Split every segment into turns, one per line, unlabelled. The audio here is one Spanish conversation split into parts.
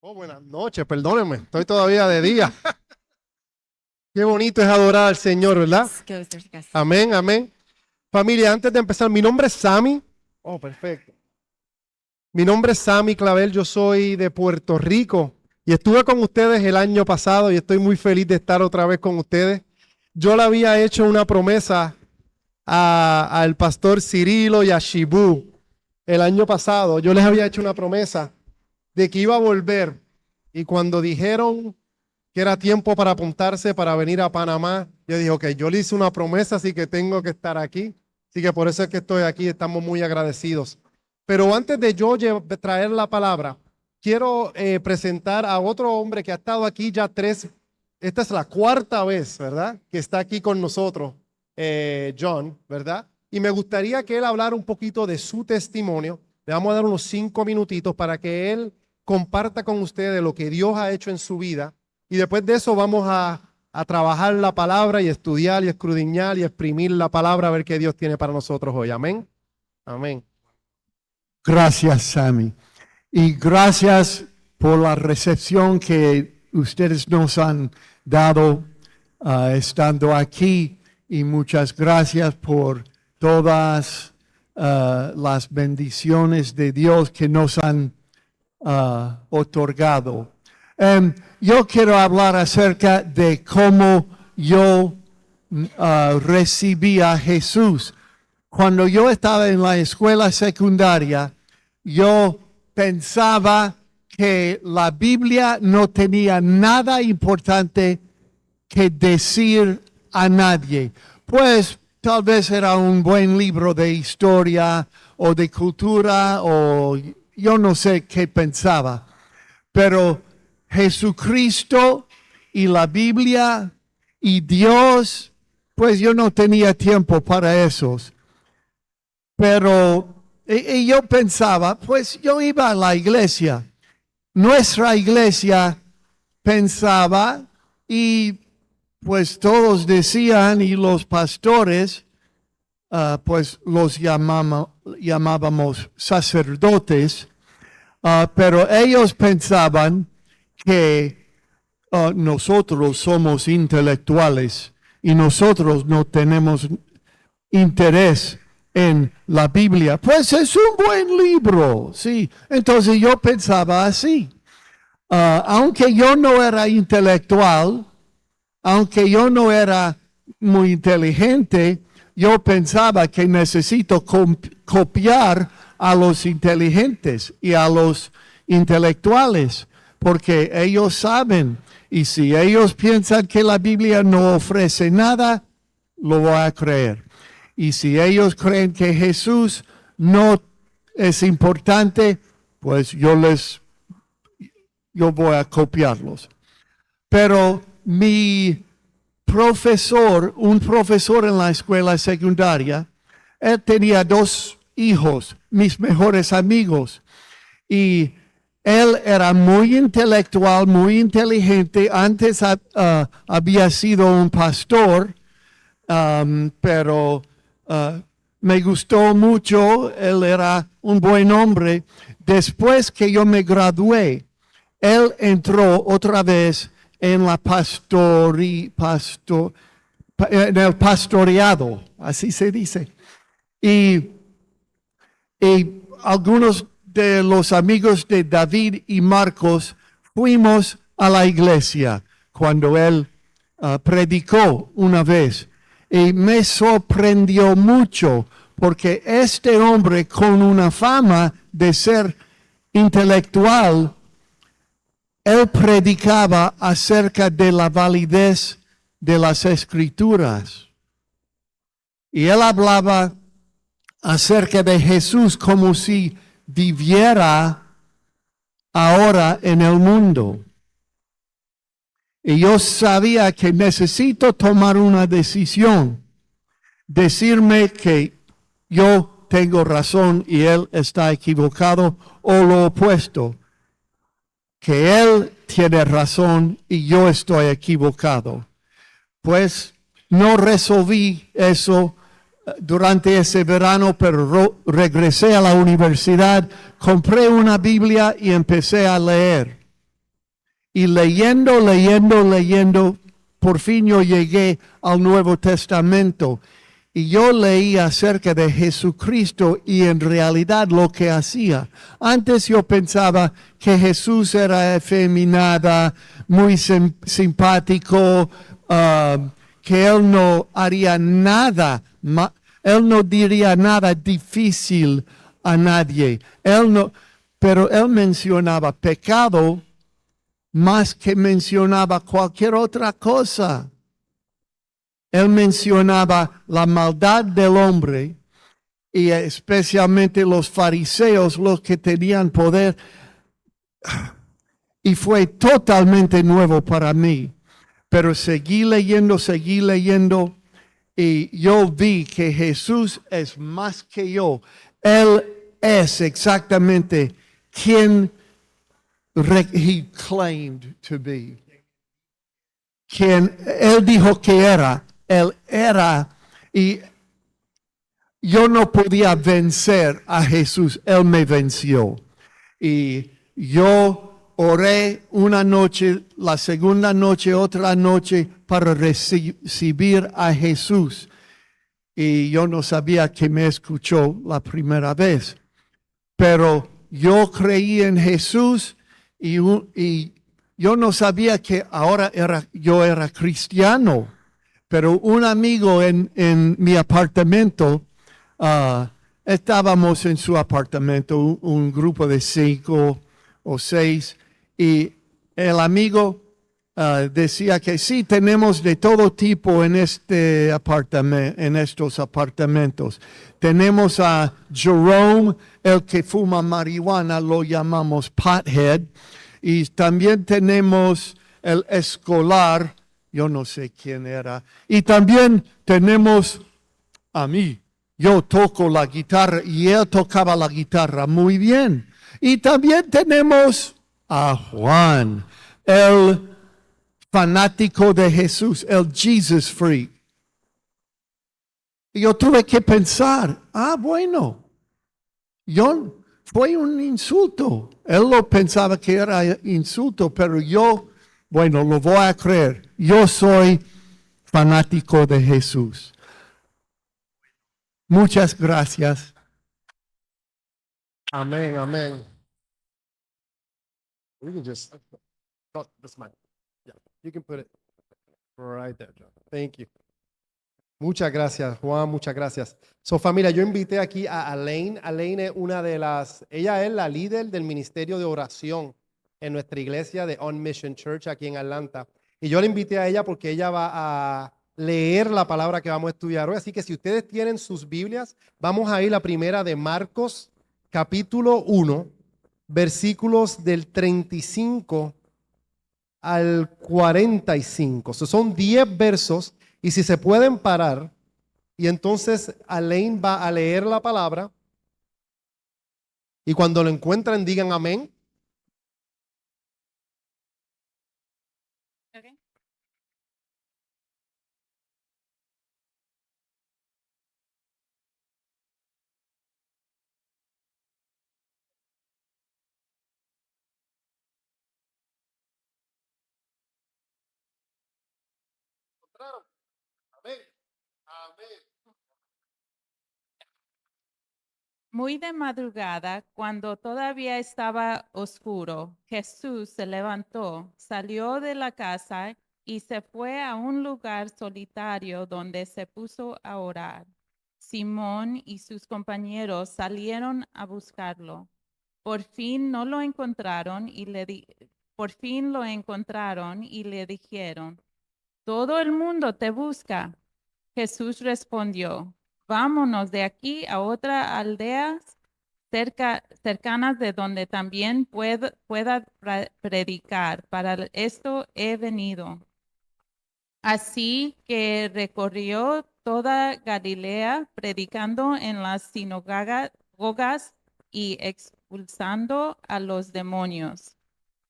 Oh, buenas noches, perdónenme, estoy todavía de día. Qué bonito es adorar al Señor, ¿verdad? Amén, amén. Familia, antes de empezar, mi nombre es Sammy. Oh, perfecto. Mi nombre es Sammy Clavel, yo soy de Puerto Rico y estuve con ustedes el año pasado y estoy muy feliz de estar otra vez con ustedes. Yo le había hecho una promesa al pastor Cirilo y a Shibu el año pasado. Yo les había hecho una promesa de que iba a volver y cuando dijeron que era tiempo para apuntarse para venir a Panamá, yo dije, ok, yo le hice una promesa, así que tengo que estar aquí. Así que por eso es que estoy aquí, estamos muy agradecidos. Pero antes de yo traer la palabra, quiero presentar a otro hombre que ha estado aquí ya esta es la cuarta vez, ¿verdad? Que está aquí con nosotros, John, ¿verdad? Y me gustaría que él hablara un poquito de su testimonio. Le vamos a dar unos 5 minutitos para que él comparta con ustedes lo que Dios ha hecho en su vida. Y después de eso vamos a trabajar la palabra y estudiar y escudriñar y exprimir la palabra a ver qué Dios tiene para nosotros hoy. Amén. Amén.
Gracias, Sammy. Y gracias por la recepción que ustedes nos han dado estando aquí. Y muchas gracias por todas las bendiciones de Dios que nos han otorgado. Yo quiero hablar acerca de cómo yo recibí a Jesús. Cuando yo estaba en la escuela secundaria, yo pensaba que la Biblia no tenía nada importante que decir a nadie. Pues tal vez era un buen libro de historia o de cultura o yo no sé qué pensaba. Pero Jesucristo y la Biblia y Dios, pues yo no tenía tiempo para esos. Pero y yo pensaba, pues yo iba a la iglesia. Nuestra iglesia pensaba y pues todos decían y los pastores, pues los llamábamos sacerdotes, pero ellos pensaban que nosotros somos intelectuales y nosotros no tenemos interés en la Biblia. Pues es un buen libro, sí. Entonces yo pensaba así. Aunque yo no era intelectual, aunque yo no era muy inteligente, yo pensaba que necesito copiar a los inteligentes y a los intelectuales, porque ellos saben. Y si ellos piensan que la Biblia no ofrece nada, lo voy a creer. Y si ellos creen que Jesús no es importante, pues yo voy a copiarlos. Pero mi profesor, un profesor en la escuela secundaria, él tenía 2 hijos, mis mejores amigos. Y él era muy intelectual, muy inteligente. Antes había sido un pastor, pero me gustó mucho. Él era un buen hombre. Después que yo me gradué, él entró otra vez en la en el pastoreado, así se dice. Y algunos de los amigos de David y Marcos fuimos a la iglesia cuando él predicó una vez. Y me sorprendió mucho porque este hombre con una fama de ser intelectual, él predicaba acerca de la validez de las escrituras. Y él hablaba acerca de Jesús como si viviera ahora en el mundo. Y yo sabía que necesito tomar una decisión. Decirme que yo tengo razón y él está equivocado, o lo opuesto, que él tiene razón y yo estoy equivocado. Pues no resolví eso durante ese verano, pero regresé a la universidad, compré una Biblia y empecé a leer. Y leyendo, por fin yo llegué al Nuevo Testamento. Y yo leí acerca de Jesucristo y en realidad lo que hacía. Antes yo pensaba que Jesús era efeminada, muy simpático, que Él no haría nada, Él no diría nada difícil a nadie. Pero Él mencionaba pecado más que mencionaba cualquier otra cosa. Él mencionaba la maldad del hombre y especialmente los fariseos, los que tenían poder. Y fue totalmente nuevo para mí. Pero seguí leyendo y yo vi que Jesús es más que yo. Él es exactamente quien he claimed to be. Quien Él dijo que era. Él era, y yo no podía vencer a Jesús, Él me venció. Y yo oré una noche, la segunda noche, otra noche, para recibir a Jesús. Y yo no sabía que me escuchó la primera vez. Pero yo creí en Jesús y yo no sabía que ahora yo era cristiano. Pero un amigo en mi apartamento, estábamos en su apartamento, un grupo de 5 o 6, y el amigo decía que sí, tenemos de todo tipo en en estos apartamentos. Tenemos a Jerome, el que fuma marihuana, lo llamamos pothead, y también tenemos el escolar. Yo no sé quién era. Y también tenemos a mí. Yo toco la guitarra y él tocaba la guitarra muy bien. Y también tenemos a Juan, el fanático de Jesús, el Jesus freak. Y yo tuve que pensar, bueno, fue un insulto. Él lo pensaba que era insulto, pero yo, bueno, lo voy a creer. Yo soy fanático de Jesús. Muchas gracias.
Amén, amén. We can just, oh, that's mine. Yeah, you can put it right there, John. Thank you. Muchas gracias, Juan, muchas gracias. So, familia, yo invité aquí a Elaine. Elaine es ella es la líder del ministerio de oración en nuestra iglesia de On Mission Church aquí en Atlanta. Y yo la invité a ella porque ella va a leer la palabra que vamos a estudiar hoy. Así que si ustedes tienen sus Biblias, vamos a ir a la primera de Marcos, capítulo 1, versículos del 35 al 45. So, son 10 versos. Y si se pueden parar, y entonces Elaine va a leer la palabra, y cuando lo encuentren digan amén.
Okay.
Amén. Amén.
Muy de madrugada, cuando todavía estaba oscuro, Jesús se levantó, salió de la casa y se fue a un lugar solitario donde se puso a orar. Simón y sus compañeros salieron a buscarlo. Por fin lo encontraron y le dijeron: "Todo el mundo te busca". Jesús respondió: "Vámonos de aquí a otras aldeas cercanas de donde también pueda predicar. Para esto he venido". Así que recorrió toda Galilea, predicando en las sinagogas y expulsando a los demonios.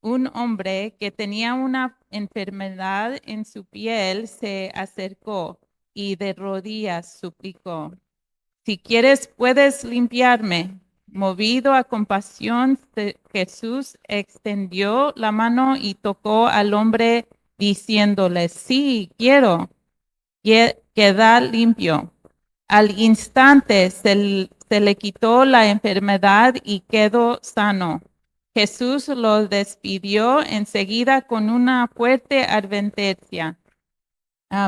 Un hombre que tenía una enfermedad en su piel se acercó y de rodillas suplicó: "Si quieres, puedes limpiarme". Movido a compasión, Jesús extendió la mano y tocó al hombre diciéndole, sí, quiero, queda limpio. Al instante se le quitó la enfermedad y quedó sano. Jesús lo despidió enseguida con una fuerte advertencia.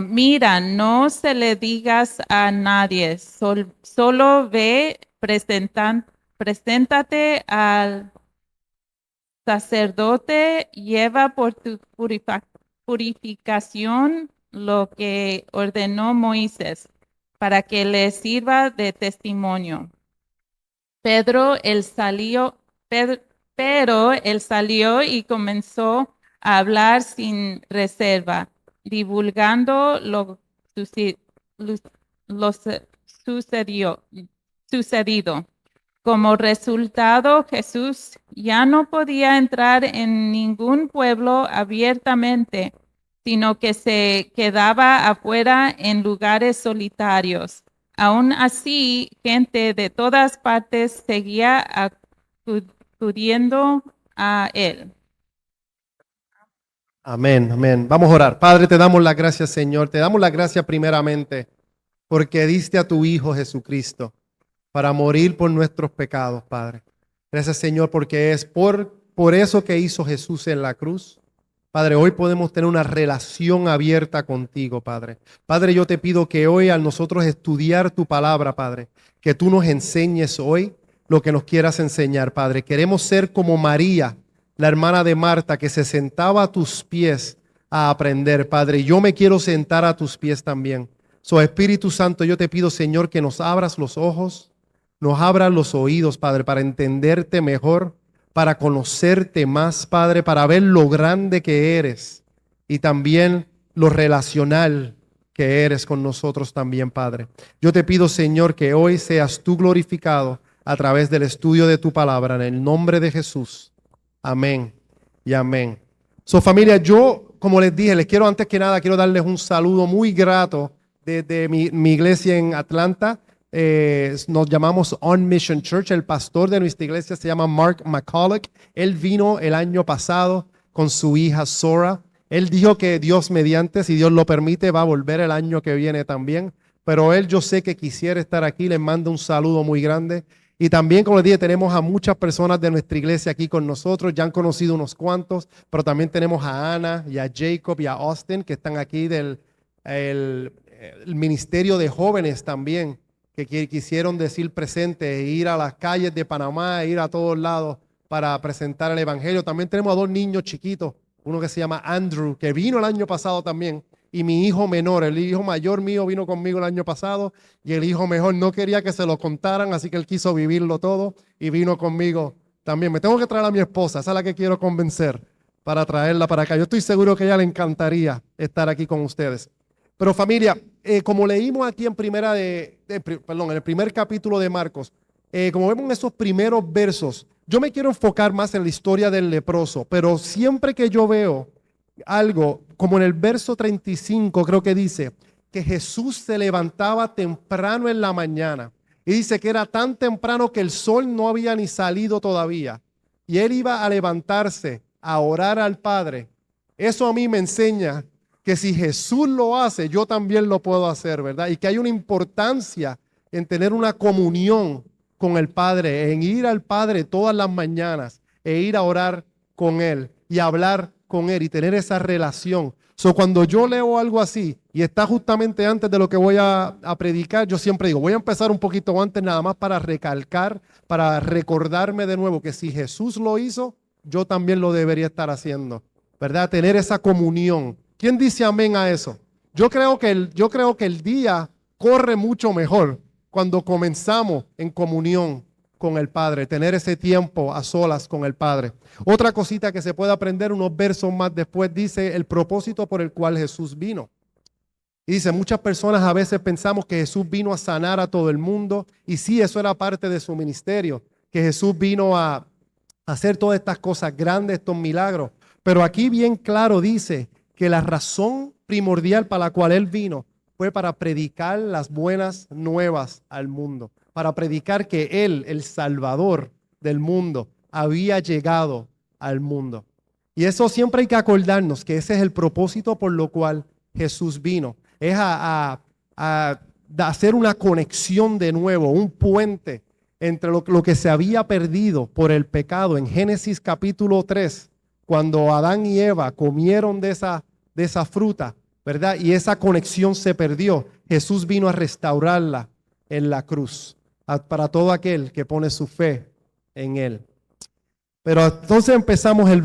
Mira, no se le digas a nadie, solo ve, preséntate al sacerdote, lleva por tu purificación lo que ordenó Moisés, para que le sirva de testimonio. Pero él salió y comenzó a hablar sin reserva, divulgando lo sucedido. Como resultado, Jesús ya no podía entrar en ningún pueblo abiertamente, sino que se quedaba afuera en lugares solitarios. Aún así, gente de todas partes seguía acudiendo a él.
Amén, amén. Vamos a orar. Padre, te damos las gracias, Señor. Te damos las gracias primeramente porque diste a tu Hijo Jesucristo para morir por nuestros pecados, Padre. Gracias, Señor, porque es por eso que hizo Jesús en la cruz. Padre, hoy podemos tener una relación abierta contigo, Padre. Padre, yo te pido que hoy al nosotros estudiar tu palabra, Padre, que tú nos enseñes hoy lo que nos quieras enseñar, Padre. Queremos ser como María, la hermana de Marta, que se sentaba a tus pies a aprender, Padre. Yo me quiero sentar a tus pies también. Espíritu Santo, yo te pido, Señor, que nos abras los ojos, nos abras los oídos, Padre, para entenderte mejor, para conocerte más, Padre, para ver lo grande que eres y también lo relacional que eres con nosotros también, Padre. Yo te pido, Señor, que hoy seas tú glorificado a través del estudio de tu palabra, en el nombre de Jesús. Amén y amén. Familia, yo, como les dije, les quiero antes que nada, quiero darles un saludo muy grato desde mi iglesia en Atlanta. Nos llamamos On Mission Church. El pastor de nuestra iglesia se llama Mark McCulloch. Él vino el año pasado con su hija Sora. Él dijo que Dios mediante, si Dios lo permite, va a volver el año que viene también. Pero él, yo sé que quisiera estar aquí. Les mando un saludo muy grande. Y también, como les dije, tenemos a muchas personas de nuestra iglesia aquí con nosotros. Ya han conocido unos cuantos, pero también tenemos a Ana y a Jacob y a Austin, que están aquí del el ministerio de jóvenes también, que quisieron decir presente, ir a las calles de Panamá, ir a todos lados para presentar el evangelio. También tenemos a dos niños chiquitos, uno que se llama Andrew, que vino el año pasado también, y mi hijo menor, el hijo mayor mío vino conmigo el año pasado, y el hijo mejor no quería que se lo contaran, así que él quiso vivirlo todo y vino conmigo también. Me tengo que traer a mi esposa, esa es la que quiero convencer para traerla para acá. Yo estoy seguro que a ella le encantaría estar aquí con ustedes. Pero familia, como leímos aquí en el primer capítulo de Marcos, como vemos en esos primeros versos, yo me quiero enfocar más en la historia del leproso, pero siempre que yo veo algo, como en el verso 35 creo que dice, que Jesús se levantaba temprano en la mañana, y dice que era tan temprano que el sol no había ni salido todavía, y él iba a levantarse a orar al Padre. Eso a mí me enseña que si Jesús lo hace, yo también lo puedo hacer, ¿verdad? Y que hay una importancia en tener una comunión con el Padre, en ir al Padre todas las mañanas e ir a orar con Él y hablar con Él y tener esa relación. Cuando yo leo algo así y está justamente antes de lo que voy a predicar, yo siempre digo, voy a empezar un poquito antes nada más para recalcar, para recordarme de nuevo que si Jesús lo hizo, yo también lo debería estar haciendo, ¿verdad? Tener esa comunión. ¿Quién dice amén a eso? Yo creo que el día corre mucho mejor cuando comenzamos en comunión con el Padre, tener ese tiempo a solas con el Padre. Otra cosita que se puede aprender unos versos más después dice el propósito por el cual Jesús vino. Y dice, muchas personas a veces pensamos que Jesús vino a sanar a todo el mundo, y sí, eso era parte de su ministerio, que Jesús vino a hacer todas estas cosas grandes, estos milagros. Pero aquí bien claro dice que la razón primordial para la cual Él vino fue para predicar las buenas nuevas al mundo, para predicar que Él, el Salvador del mundo, había llegado al mundo. Y eso siempre hay que acordarnos que ese es el propósito por lo cual Jesús vino. Es a hacer una conexión de nuevo, un puente entre lo que se había perdido por el pecado. En Génesis capítulo 3, cuando Adán y Eva comieron de esa fruta, ¿verdad? Y esa conexión se perdió. Jesús vino a restaurarla en la cruz para todo aquel que pone su fe en Él. Pero entonces empezamos el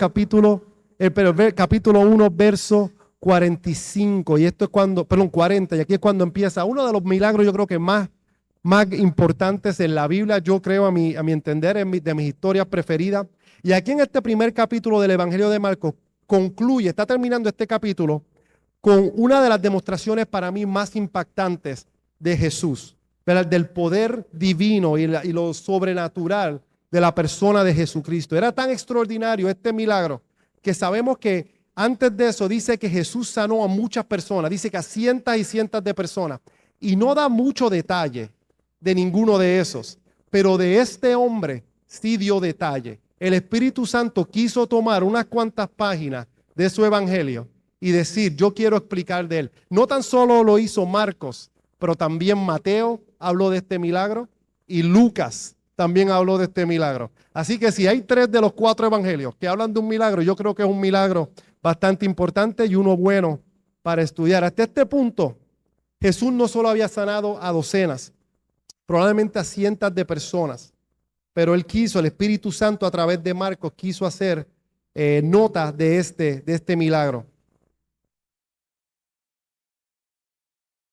capítulo 1, verso 45. Y esto es 40. Y aquí es cuando empieza uno de los milagros, yo creo que más importantes en la Biblia, yo creo a mi entender, de mis historias preferidas. Y aquí en este primer capítulo del Evangelio de Marcos, está terminando este capítulo con una de las demostraciones para mí más impactantes de Jesús, ¿verdad? Del poder divino y lo sobrenatural de la persona de Jesucristo. Era tan extraordinario este milagro que sabemos que antes de eso dice que Jesús sanó a muchas personas, dice que a cientos y cientos de personas, y no da mucho detalle de ninguno de esos, pero de este hombre sí dio detalle. El Espíritu Santo quiso tomar unas cuantas páginas de su evangelio y decir, yo quiero explicar de él. No tan solo lo hizo Marcos, pero también Mateo habló de este milagro y Lucas también habló de este milagro. Así que si hay 3 de los 4 evangelios que hablan de un milagro, yo creo que es un milagro bastante importante y uno bueno para estudiar. Hasta este punto, Jesús no solo había sanado a docenas, probablemente a cientos de personas, pero el Espíritu Santo a través de Marcos quiso hacer nota de este milagro.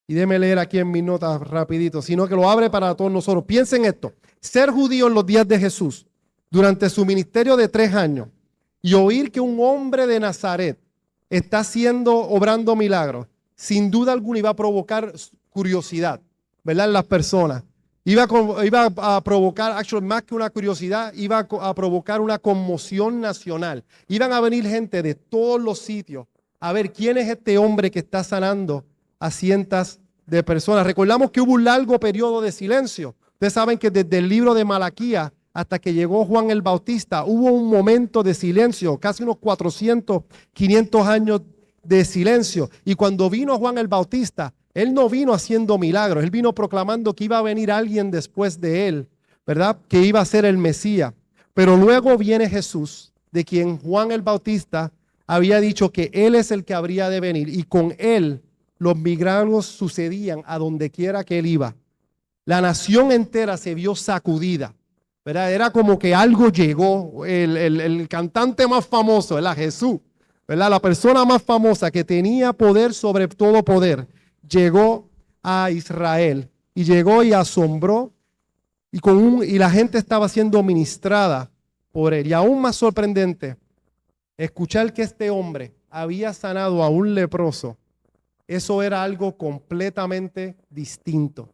Y déjeme leer aquí en mis notas rapidito, sino que lo abre para todos nosotros. Piensen esto, ser judío en los días de Jesús, durante su ministerio de 3 años, y oír que un hombre de Nazaret está obrando milagros, sin duda alguna iba a provocar curiosidad, ¿verdad? En las personas. Iba a provocar, más que una curiosidad, iba a provocar una conmoción nacional. Iban a venir gente de todos los sitios a ver quién es este hombre que está sanando a cientos de personas. Recordamos que hubo un largo periodo de silencio. Ustedes saben que desde el libro de Malaquías hasta que llegó Juan el Bautista, hubo un momento de silencio, casi unos 400, 500 años de silencio. Y cuando vino Juan el Bautista, él no vino haciendo milagros, él vino proclamando que iba a venir alguien después de él, ¿verdad? Que iba a ser el Mesías. Pero luego viene Jesús, de quien Juan el Bautista había dicho que él es el que habría de venir, y con él los milagros sucedían a donde quiera que él iba. La nación entera se vio sacudida, ¿verdad? Era como que algo llegó, el cantante más famoso, ¿verdad? Jesús, ¿verdad? La persona más famosa que tenía poder sobre todo poder, llegó a Israel y llegó y asombró y la gente estaba siendo ministrada por él. Y aún más sorprendente, escuchar que este hombre había sanado a un leproso, eso era algo completamente distinto.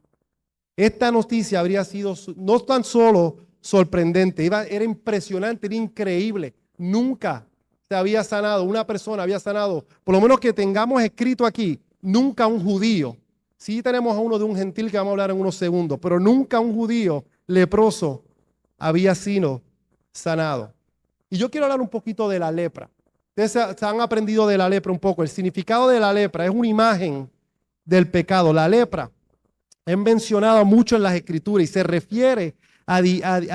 Esta noticia habría sido no tan solo sorprendente, era impresionante, era increíble. Nunca se había sanado, una persona había sanado, por lo menos que tengamos escrito aquí, nunca un judío. Sí tenemos a uno de un gentil que vamos a hablar en unos segundos, pero nunca un judío leproso había sido sanado. Y yo quiero hablar un poquito de la lepra. Ustedes han aprendido de la lepra un poco. El significado de la lepra es una imagen del pecado. La lepra es mencionada mucho en las Escrituras y se refiere a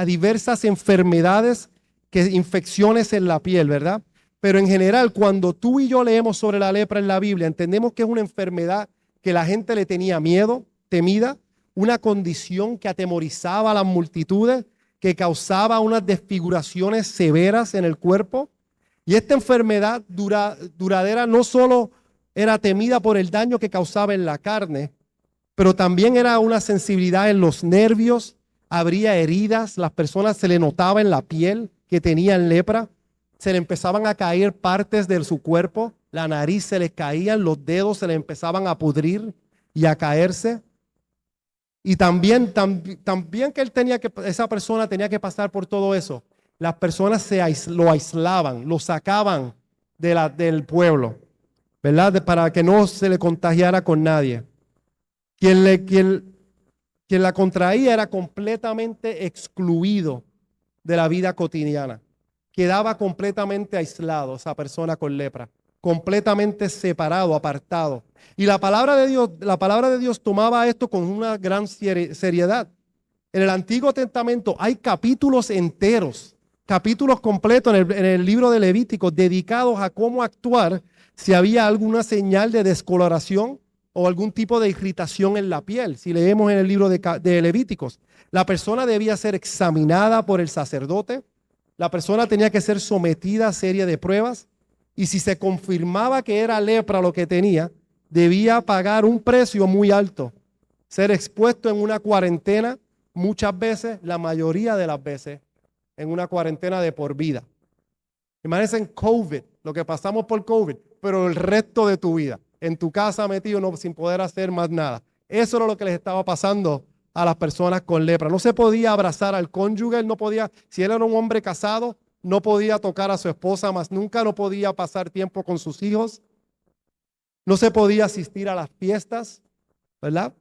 diversas enfermedades, infecciones en la piel, ¿verdad? Pero en general, cuando tú y yo leemos sobre la lepra en la Biblia, entendemos que es una enfermedad que la gente le tenía miedo, temida, una condición que atemorizaba a las multitudes, que causaba unas desfiguraciones severas en el cuerpo. Y esta enfermedad duradera no solo era temida por el daño que causaba en la carne, pero también era una sensibilidad en los nervios, habría heridas, las personas se le notaba en la piel que tenían lepra, se le empezaban a caer partes de su cuerpo, la nariz se les caían, los dedos se le empezaban a pudrir y a caerse. Y también que esa persona tenía que pasar por todo eso. Las personas lo aislaban, lo sacaban del pueblo, ¿verdad? Para que no se le contagiara con nadie. Quien quien la contraía era completamente excluido de la vida cotidiana. Quedaba completamente aislado esa persona con lepra, completamente separado, apartado. Y la palabra de Dios tomaba esto con una gran seriedad. En el Antiguo Testamento hay capítulos enteros, capítulos completos en el libro de Levíticos dedicados a cómo actuar si había alguna señal de descoloración o algún tipo de irritación en la piel. Si leemos en el libro de Levíticos, la persona debía ser examinada por el sacerdote, la persona tenía que ser sometida a serie de pruebas y si se confirmaba que era lepra lo que tenía, debía pagar un precio muy alto, ser expuesto en una cuarentena, muchas veces, la mayoría de las veces, en una cuarentena de por vida. Imagínense en COVID, lo que pasamos por COVID, pero el resto de tu vida, en tu casa metido sin poder hacer más nada. Eso era lo que les estaba pasando a las personas con lepra. No se podía abrazar al cónyuge, él no podía, si él era un hombre casado, no podía tocar a su esposa más nunca, no podía pasar tiempo con sus hijos, no se podía asistir a las fiestas, ¿verdad?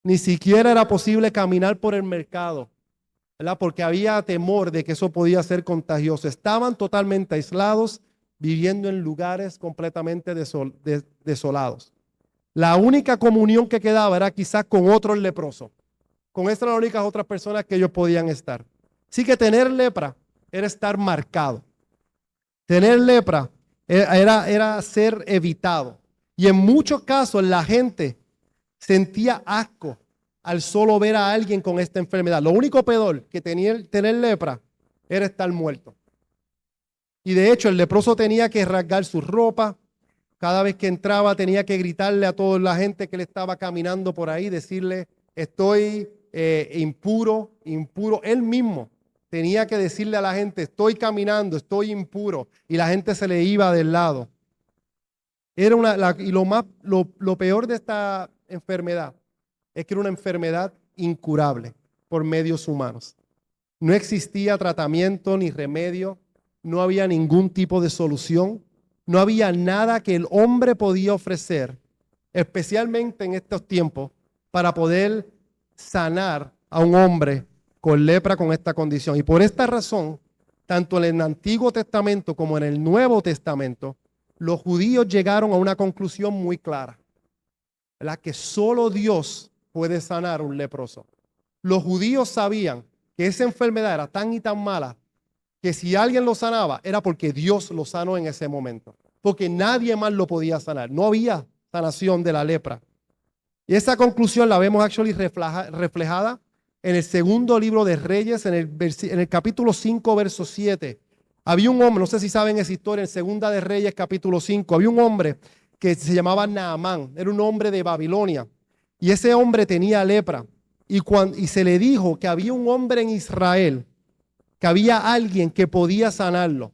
Ni siquiera era posible caminar por el mercado, ¿verdad? Porque había temor de que eso podía ser contagioso. Estaban totalmente aislados, viviendo en lugares completamente desolados. La única comunión que quedaba era quizás con otros leprosos. Con estas eran las únicas otras personas que ellos podían estar. Así que tener lepra era estar marcado. Tener lepra era ser evitado. Y en muchos casos la gente sentía asco al solo ver a alguien con esta enfermedad. Lo único peor que tenía tener lepra era estar muerto. Y de hecho el leproso tenía que rasgar su ropa. Cada vez que entraba tenía que gritarle a toda la gente que le estaba caminando por ahí, decirle, estoy impuro. Él mismo tenía que decirle a la gente, estoy caminando, estoy impuro. Y la gente se le iba del lado. Y lo peor de esta enfermedad es que era una enfermedad incurable por medios humanos. No existía tratamiento ni remedio, no había ningún tipo de solución. No había nada que el hombre podía ofrecer, especialmente en estos tiempos, para poder sanar a un hombre con lepra con esta condición. Y por esta razón, tanto en el Antiguo Testamento como en el Nuevo Testamento, los judíos llegaron a una conclusión muy clara, ¿verdad? Que solo Dios puede sanar a un leproso. Los judíos sabían que esa enfermedad era tan y tan mala que si alguien lo sanaba era porque Dios lo sanó en ese momento, porque nadie más lo podía sanar. No había sanación de la lepra. Y esa conclusión la vemos reflejada en el segundo libro de Reyes, en el capítulo 5, verso 7. Había un hombre, no sé si saben esa historia, en segunda de Reyes, capítulo 5, había un hombre que se llamaba Naamán, era un hombre de Babilonia, y ese hombre tenía lepra, y se le dijo que había un hombre en Israel, que había alguien que podía sanarlo.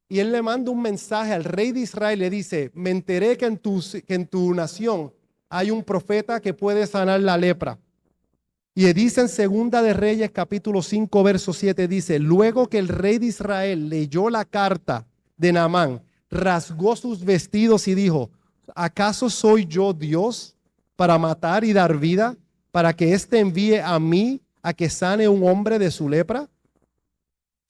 Y él le manda un mensaje al rey de Israel, le dice, me enteré que en tu nación hay un profeta que puede sanar la lepra. Y dice en segunda de Reyes, capítulo 5, verso 7, dice, luego que el rey de Israel leyó la carta de Naamán, rasgó sus vestidos y dijo, ¿acaso soy yo Dios para matar y dar vida, para que éste envíe a mí a que sane un hombre de su lepra?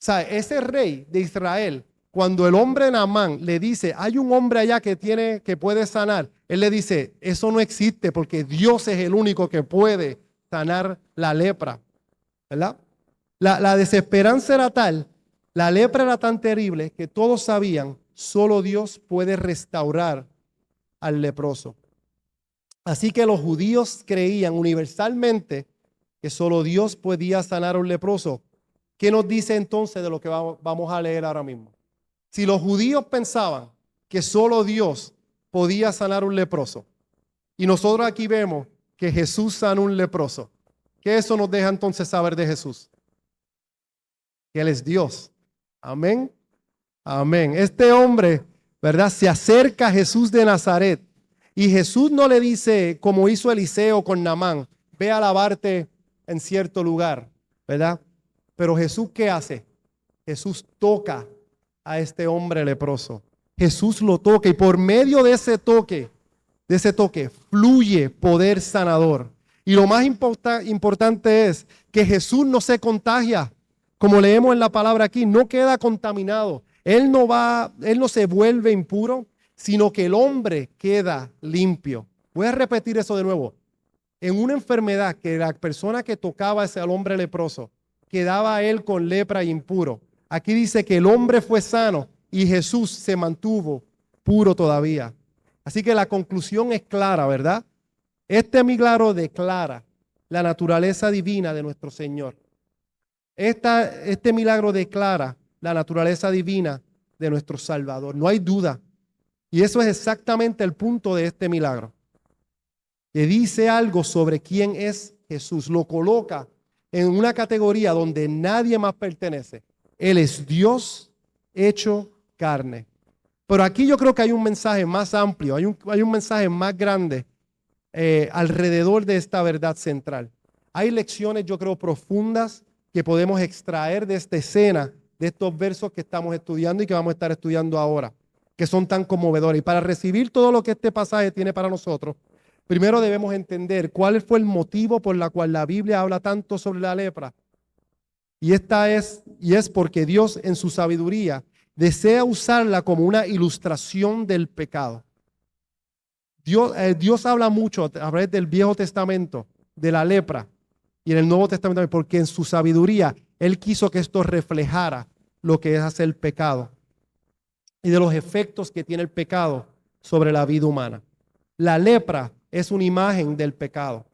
O sea, ese rey de Israel, cuando el hombre Naamán le dice, hay un hombre allá que puede sanar, él le dice, eso no existe porque Dios es el único que puede sanar la lepra, ¿verdad? La desesperanza era tal, la lepra era tan terrible que todos sabían, solo Dios puede restaurar al leproso. Así que los judíos creían universalmente que solo Dios podía sanar a un leproso. ¿Qué nos dice entonces de lo que vamos a leer ahora mismo? Si los judíos pensaban que solo Dios podía sanar a un leproso, y nosotros aquí vemos que Jesús sanó a un leproso, ¿qué eso nos deja entonces saber de Jesús? Que Él es Dios. Amén. Amén. Este hombre, ¿verdad? Se acerca a Jesús de Nazaret y Jesús no le dice, como hizo Eliseo con Naamán, ve a lavarte en cierto lugar, ¿verdad? Pero Jesús, ¿qué hace? Jesús toca a este hombre leproso. Jesús lo toca y por medio de ese toque fluye poder sanador. Y lo más importante es que Jesús no se contagia. Como leemos en la palabra aquí, no queda contaminado. Él no se vuelve impuro, sino que el hombre queda limpio. Voy a repetir eso de nuevo. En una enfermedad que la persona que tocaba al hombre leproso quedaba él con lepra impuro. Aquí dice que el hombre fue sano y Jesús se mantuvo puro todavía. Así que la conclusión es clara, ¿verdad? Este milagro declara la naturaleza divina de nuestro Señor. Este milagro declara la naturaleza divina de nuestro Salvador. No hay duda. Y eso es exactamente el punto de este milagro. Que dice algo sobre quién es Jesús. Lo coloca en una categoría donde nadie más pertenece. Él es Dios hecho carne. Pero aquí yo creo que hay un mensaje más amplio, hay un mensaje más grande alrededor de esta verdad central. Hay lecciones, yo creo, profundas que podemos extraer de esta escena, de estos versos que estamos estudiando y que vamos a estar estudiando ahora, que son tan conmovedores. Y para recibir todo lo que este pasaje tiene para nosotros, primero debemos entender cuál fue el motivo por el cual la Biblia habla tanto sobre la lepra. Y es porque Dios en su sabiduría desea usarla como una ilustración del pecado. Dios habla mucho a través del Viejo Testamento de la lepra y en el Nuevo Testamento porque en su sabiduría Él quiso que esto reflejara lo que es hacer el pecado y de los efectos que tiene el pecado sobre la vida humana. La lepra es una imagen del pecado.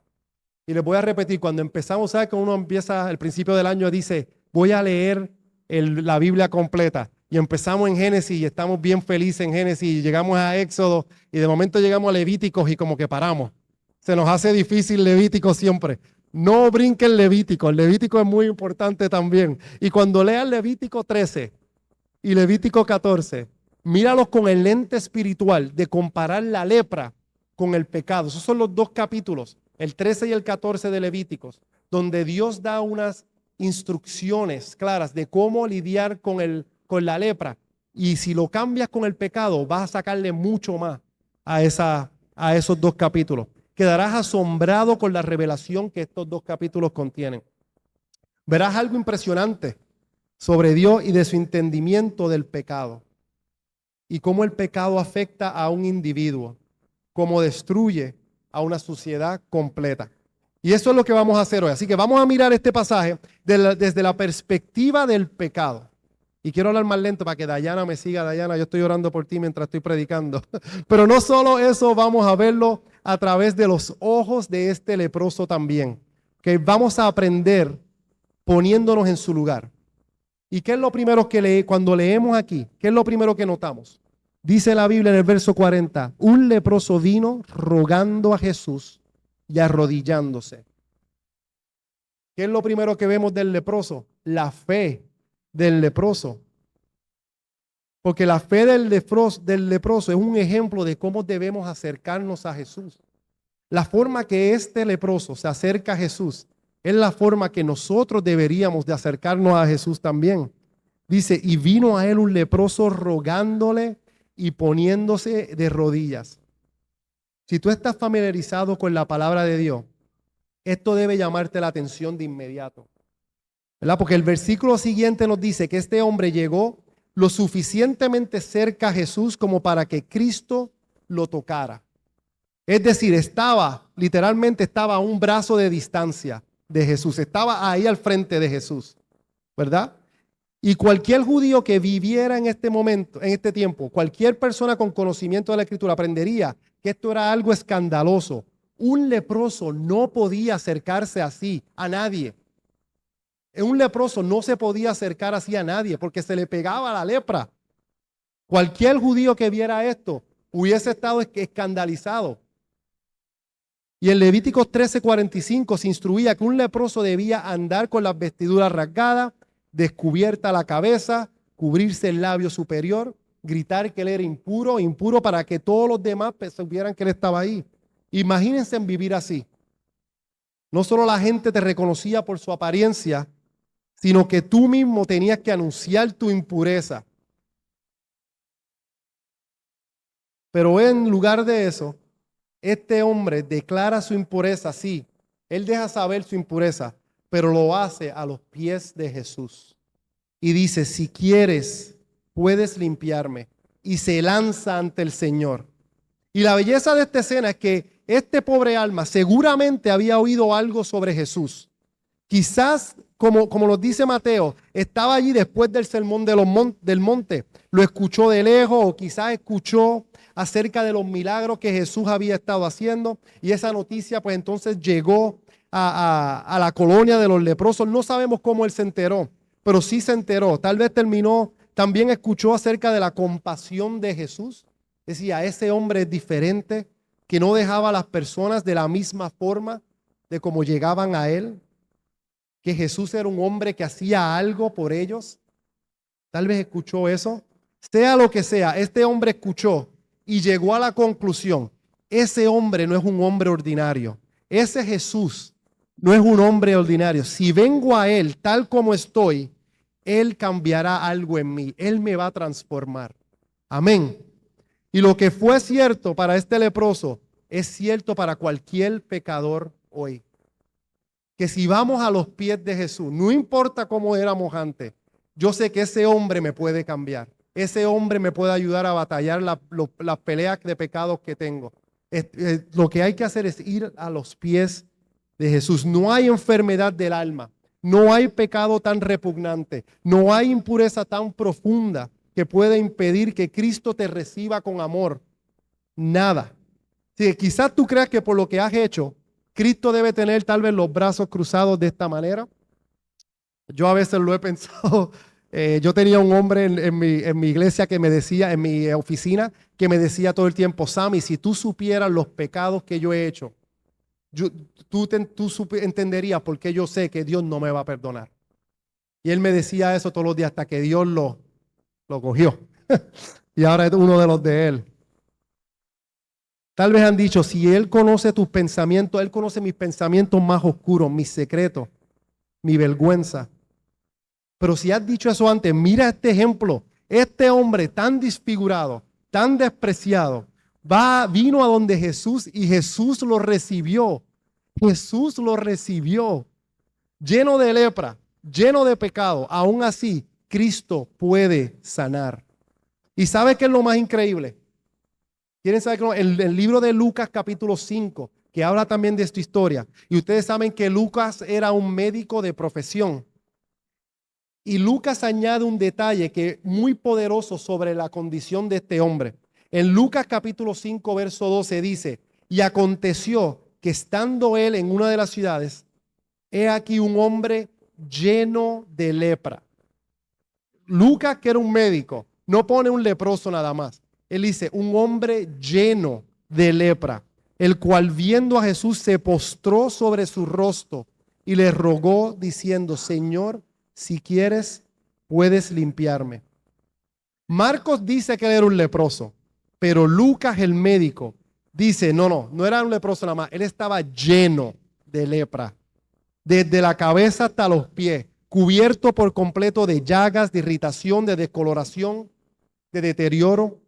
Y les voy a repetir, cuando empezamos, ¿sabes? Cuando uno empieza al principio del año, dice, voy a leer la Biblia completa. Y empezamos en Génesis y estamos bien felices en Génesis y llegamos a Éxodo y de momento llegamos a Levíticos y como que paramos. Se nos hace difícil Levítico siempre. No brinquen Levítico, el Levítico es muy importante también. Y cuando leas Levítico 13 y Levítico 14, míralos con el lente espiritual de comparar la lepra con el pecado. Esos son los dos capítulos, el 13 y el 14 de Levíticos, donde Dios da unas instrucciones claras de cómo lidiar con la lepra. Y si lo cambias con el pecado, vas a sacarle mucho más a esos dos capítulos. Quedarás asombrado con la revelación que estos dos capítulos contienen. Verás algo impresionante sobre Dios y de su entendimiento del pecado. Y cómo el pecado afecta a un individuo, cómo destruye a una sociedad completa. Y eso es lo que vamos a hacer hoy. Así que vamos a mirar este pasaje desde la perspectiva del pecado. Y quiero hablar más lento para que Dayana me siga. Dayana, yo estoy orando por ti mientras estoy predicando. Pero no solo eso, vamos a verlo a través de los ojos de este leproso también. Que vamos a aprender poniéndonos en su lugar. ¿Y qué es lo primero que cuando leemos aquí? ¿Qué es lo primero que notamos? Dice la Biblia en el verso 40, un leproso vino rogando a Jesús y arrodillándose. ¿Qué es lo primero que vemos del leproso? La fe del leproso. Porque la fe del leproso es un ejemplo de cómo debemos acercarnos a Jesús. La forma que este leproso se acerca a Jesús es la forma que nosotros deberíamos de acercarnos a Jesús también. Dice, y vino a él un leproso rogándole y poniéndose de rodillas. Si tú estás familiarizado con la palabra de Dios, esto debe llamarte la atención de inmediato, ¿verdad? Porque el versículo siguiente nos dice que este hombre llegó lo suficientemente cerca a Jesús como para que Cristo lo tocara. Es decir, literalmente estaba a un brazo de distancia de Jesús, estaba ahí al frente de Jesús, ¿verdad? Y cualquier judío que viviera en este momento, en este tiempo, cualquier persona con conocimiento de la Escritura aprendería que esto era algo escandaloso. Un leproso no podía acercarse así a nadie. Un leproso no se podía acercar así a nadie porque se le pegaba la lepra. Cualquier judío que viera esto hubiese estado escandalizado. Y en Levíticos 13:45 se instruía que un leproso debía andar con las vestiduras rasgadas, descubierta la cabeza, cubrirse el labio superior, gritar que él era impuro para que todos los demás supieran que él estaba ahí. Imagínense en vivir así. No solo la gente te reconocía por su apariencia, sino que tú mismo tenías que anunciar tu impureza. Pero en lugar de eso, este hombre declara su impureza así. Él deja saber su impureza, pero lo hace a los pies de Jesús. Y dice, si quieres, puedes limpiarme. Y se lanza ante el Señor. Y la belleza de esta escena es que este pobre alma seguramente había oído algo sobre Jesús. Quizás, como nos dice Mateo, estaba allí después del sermón del monte. Lo escuchó de lejos o quizás escuchó acerca de los milagros que Jesús había estado haciendo. Y esa noticia pues entonces llegó a la colonia de los leprosos. No sabemos cómo él se enteró, pero sí se enteró. Tal vez también escuchó acerca de la compasión de Jesús. Decía, ese hombre es diferente, que no dejaba a las personas de la misma forma de cómo llegaban a él. Que Jesús era un hombre que hacía algo por ellos. Tal vez escuchó eso. Sea lo que sea, este hombre escuchó y llegó a la conclusión, ese hombre no es un hombre ordinario. Ese Jesús no es un hombre ordinario. Si vengo a él tal como estoy, él cambiará algo en mí. Él me va a transformar. Amén. Y lo que fue cierto para este leproso es cierto para cualquier pecador hoy. Que si vamos a los pies de Jesús, no importa cómo éramos antes, yo sé que ese hombre me puede cambiar. Ese hombre me puede ayudar a batallar las peleas de pecados que tengo. Lo que hay que hacer es ir a los pies de Jesús. No hay enfermedad del alma, no hay pecado tan repugnante, no hay impureza tan profunda que pueda impedir que Cristo te reciba con amor. Nada. Si quizás tú creas que por lo que has hecho, Cristo debe tener tal vez los brazos cruzados de esta manera. Yo a veces lo he pensado. Yo tenía un hombre en mi iglesia que me decía, en mi oficina, que me decía todo el tiempo, Sammy, si tú supieras los pecados que yo he hecho, tú entenderías por qué yo sé que Dios no me va a perdonar. Y él me decía eso todos los días hasta que Dios lo cogió. Y ahora es uno de los de él. Tal vez han dicho, si Él conoce tus pensamientos, Él conoce mis pensamientos más oscuros, mis secretos, mi vergüenza. Pero si has dicho eso antes, mira este ejemplo. Este hombre tan desfigurado, tan despreciado, vino a donde Jesús y Jesús lo recibió. Jesús lo recibió. Lleno de lepra, lleno de pecado. Aún así, Cristo puede sanar. ¿Y sabe qué es lo más increíble? ¿Quieren saber que el libro de Lucas capítulo 5, que habla también de esta historia? Y ustedes saben que Lucas era un médico de profesión. Y Lucas añade un detalle que muy poderoso sobre la condición de este hombre. En Lucas capítulo 5, verso 12 dice, y aconteció que estando él en una de las ciudades, he aquí un hombre lleno de lepra. Lucas, que era un médico, no pone un leproso nada más. Él dice, un hombre lleno de lepra, el cual viendo a Jesús se postró sobre su rostro y le rogó diciendo, Señor, si quieres, puedes limpiarme. Marcos dice que él era un leproso, pero Lucas, el médico, dice, no era un leproso nada más, él estaba lleno de lepra, desde la cabeza hasta los pies, cubierto por completo de llagas, de irritación, de descoloración, de deterioro.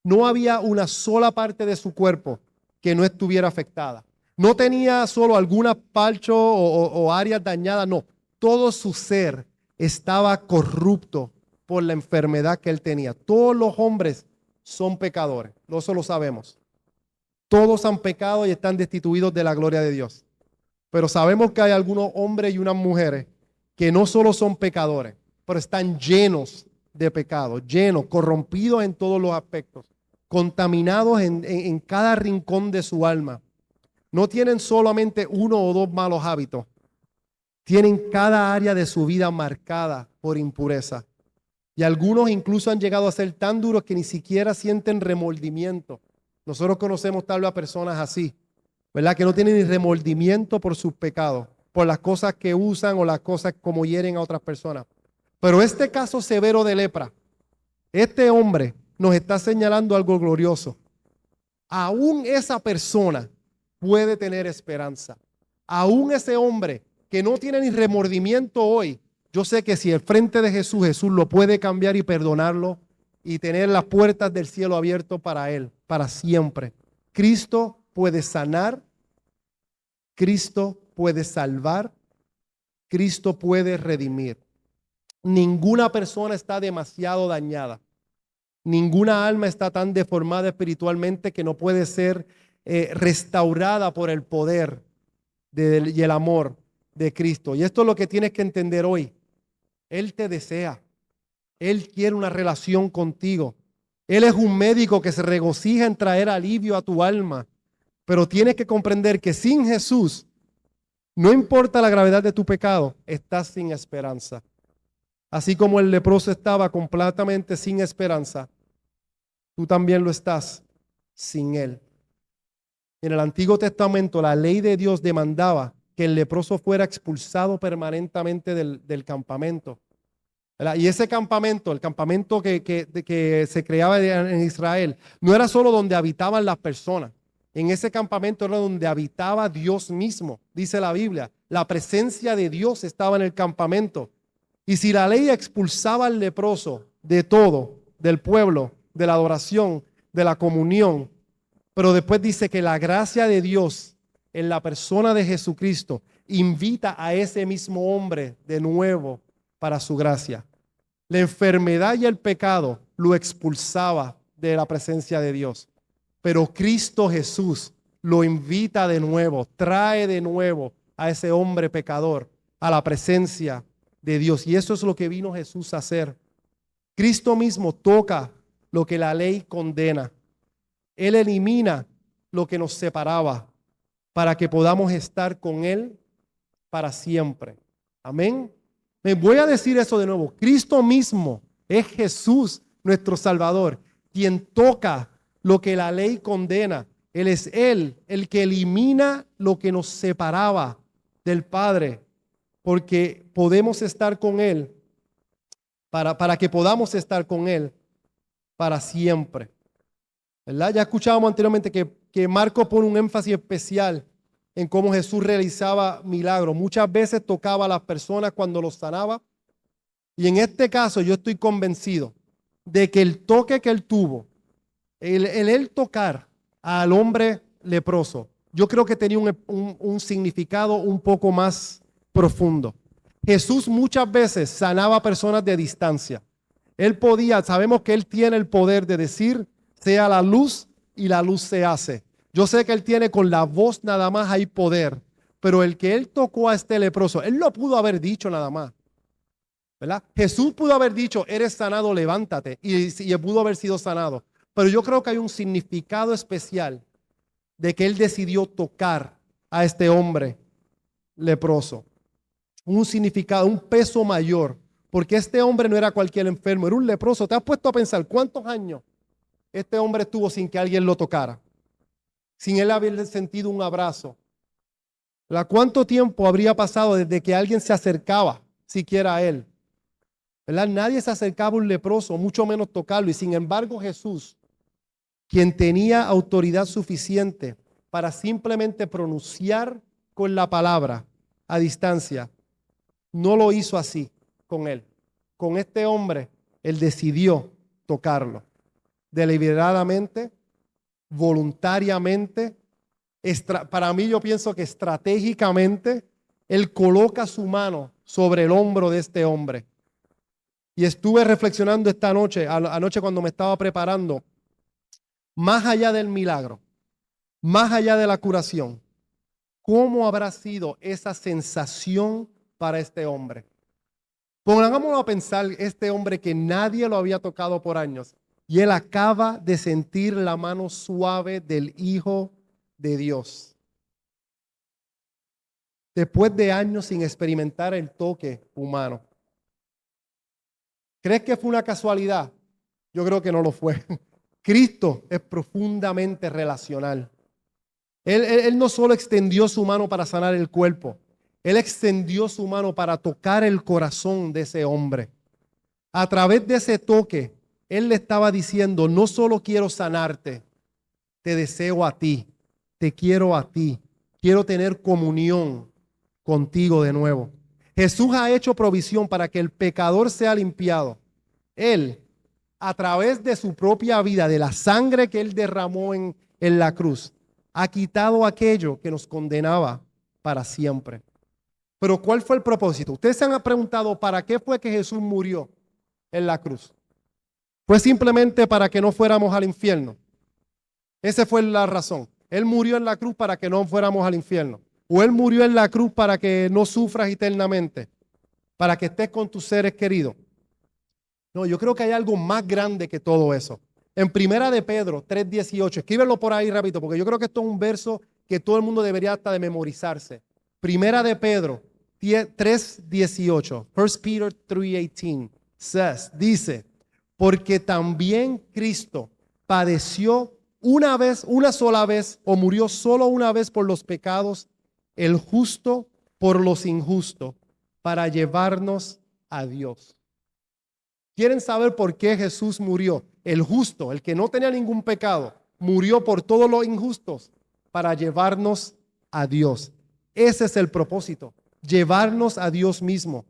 No había una sola parte de su cuerpo que no estuviera afectada. No tenía solo alguna palcho o áreas dañadas, no. Todo su ser estaba corrupto por la enfermedad que él tenía. Todos los hombres son pecadores, eso lo sabemos. Todos han pecado y están destituidos de la gloria de Dios. Pero sabemos que hay algunos hombres y unas mujeres que no solo son pecadores, pero están llenos de pecado, llenos, corrompidos en todos los aspectos, contaminados en cada rincón de su alma. No tienen solamente uno o dos malos hábitos, tienen cada área de su vida marcada por impureza. Y algunos incluso han llegado a ser tan duros que ni siquiera sienten remordimiento. Nosotros conocemos tal vez a personas así, ¿verdad? Que no tienen ni remordimiento por sus pecados, por las cosas que usan o las cosas como hieren a otras personas. Pero este caso severo de lepra, este hombre nos está señalando algo glorioso. Aún esa persona puede tener esperanza. Aún ese hombre que no tiene ni remordimiento hoy, yo sé que si al frente de Jesús, Jesús lo puede cambiar y perdonarlo y tener las puertas del cielo abiertas para él, para siempre. Cristo puede sanar. Cristo puede salvar, Cristo puede redimir. Ninguna persona está demasiado dañada. Ninguna alma está tan deformada espiritualmente que no puede ser restaurada por el poder y el amor de Cristo. Y esto es lo que tienes que entender hoy. Él te desea. Él quiere una relación contigo. Él es un médico que se regocija en traer alivio a tu alma. Pero tienes que comprender que sin Jesús, no importa la gravedad de tu pecado, estás sin esperanza. Así como el leproso estaba completamente sin esperanza, tú también lo estás sin Él. En el Antiguo Testamento, la ley de Dios demandaba que el leproso fuera expulsado permanentemente del campamento, ¿verdad? Y ese campamento, el campamento que se creaba en Israel, no era solo donde habitaban las personas. En ese campamento era donde habitaba Dios mismo, dice la Biblia. La presencia de Dios estaba en el campamento. Y si la ley expulsaba al leproso de todo, del pueblo, de la adoración, de la comunión, pero después dice que la gracia de Dios en la persona de Jesucristo invita a ese mismo hombre de nuevo para su gracia. La enfermedad y el pecado lo expulsaba de la presencia de Dios. Pero Cristo Jesús lo invita de nuevo, trae de nuevo a ese hombre pecador a la presencia de Dios. Y eso es lo que vino Jesús a hacer. Cristo mismo toca lo que la ley condena. Él elimina lo que nos separaba para que podamos estar con Él para siempre. Amén. Me voy a decir eso de nuevo. Cristo mismo es Jesús, nuestro Salvador, quien toca lo que la ley condena. Él es Él el que elimina lo que nos separaba del Padre, porque podemos estar con Él, para que podamos estar con Él para siempre. ¿Verdad? Ya escuchábamos anteriormente que Marcos pone un énfasis especial en cómo Jesús realizaba milagros. Muchas veces tocaba a las personas cuando los sanaba. Y en este caso yo estoy convencido de que el toque que Él tuvo, el tocar al hombre leproso, yo creo que tenía un significado un poco más profundo. Jesús muchas veces sanaba a personas de distancia. Él podía, sabemos que Él tiene el poder de decir, sea la luz y la luz se hace. Yo sé que Él tiene con la voz nada más hay poder, pero el que Él tocó a este leproso, Él lo pudo haber dicho nada más, ¿verdad? Jesús pudo haber dicho, eres sanado, levántate, y pudo haber sido sanado. Pero yo creo que hay un significado especial de que Él decidió tocar a este hombre leproso. Un significado, un peso mayor, porque este hombre no era cualquier enfermo, era un leproso. ¿Te has puesto a pensar cuántos años este hombre estuvo sin que alguien lo tocara? Sin él haber sentido un abrazo. ¿Cuánto tiempo habría pasado desde que alguien se acercaba siquiera a él? ¿Verdad? Nadie se acercaba a un leproso, mucho menos tocarlo. Y sin embargo Jesús, quien tenía autoridad suficiente para simplemente pronunciar con la palabra a distancia, no lo hizo así con él. Con este hombre, Él decidió tocarlo deliberadamente, voluntariamente. Para mí yo pienso que estratégicamente Él coloca su mano sobre el hombro de este hombre. Y estuve reflexionando esta noche, anoche cuando me estaba preparando, más allá del milagro, más allá de la curación, ¿cómo habrá sido esa sensación para este hombre? Pongámonos a pensar, este hombre que nadie lo había tocado por años, y él acaba de sentir la mano suave del Hijo de Dios. Después de años sin experimentar el toque humano. ¿Crees que fue una casualidad? Yo creo que no lo fue. Cristo es profundamente relacional. Él no solo extendió su mano para sanar el cuerpo, Él extendió su mano para tocar el corazón de ese hombre. A través de ese toque, Él le estaba diciendo, no solo quiero sanarte, te deseo a ti, te quiero a ti, quiero tener comunión contigo de nuevo. Jesús ha hecho provisión para que el pecador sea limpiado. Él, a través de su propia vida, de la sangre que Él derramó en la cruz, ha quitado aquello que nos condenaba para siempre. Pero ¿cuál fue el propósito? Ustedes se han preguntado ¿para qué fue que Jesús murió en la cruz? ¿Fue simplemente para que no fuéramos al infierno? Esa fue la razón. Él murió en la cruz para que no fuéramos al infierno. O Él murió en la cruz para que no sufras eternamente, para que estés con tus seres queridos. No, yo creo que hay algo más grande que todo eso. En Primera de Pedro 3:18, escríbelo por ahí rápido, porque yo creo que esto es un verso que todo el mundo debería hasta de memorizarse. Primera de Pedro 3:18, 1 Peter 3:18, dice, porque también Cristo padeció una sola vez, o murió solo una vez por los pecados, el justo por los injustos, para llevarnos a Dios. ¿Quieren saber por qué Jesús murió? El justo, el que no tenía ningún pecado, murió por todos los injustos para llevarnos a Dios. Ese es el propósito, llevarnos a Dios mismo.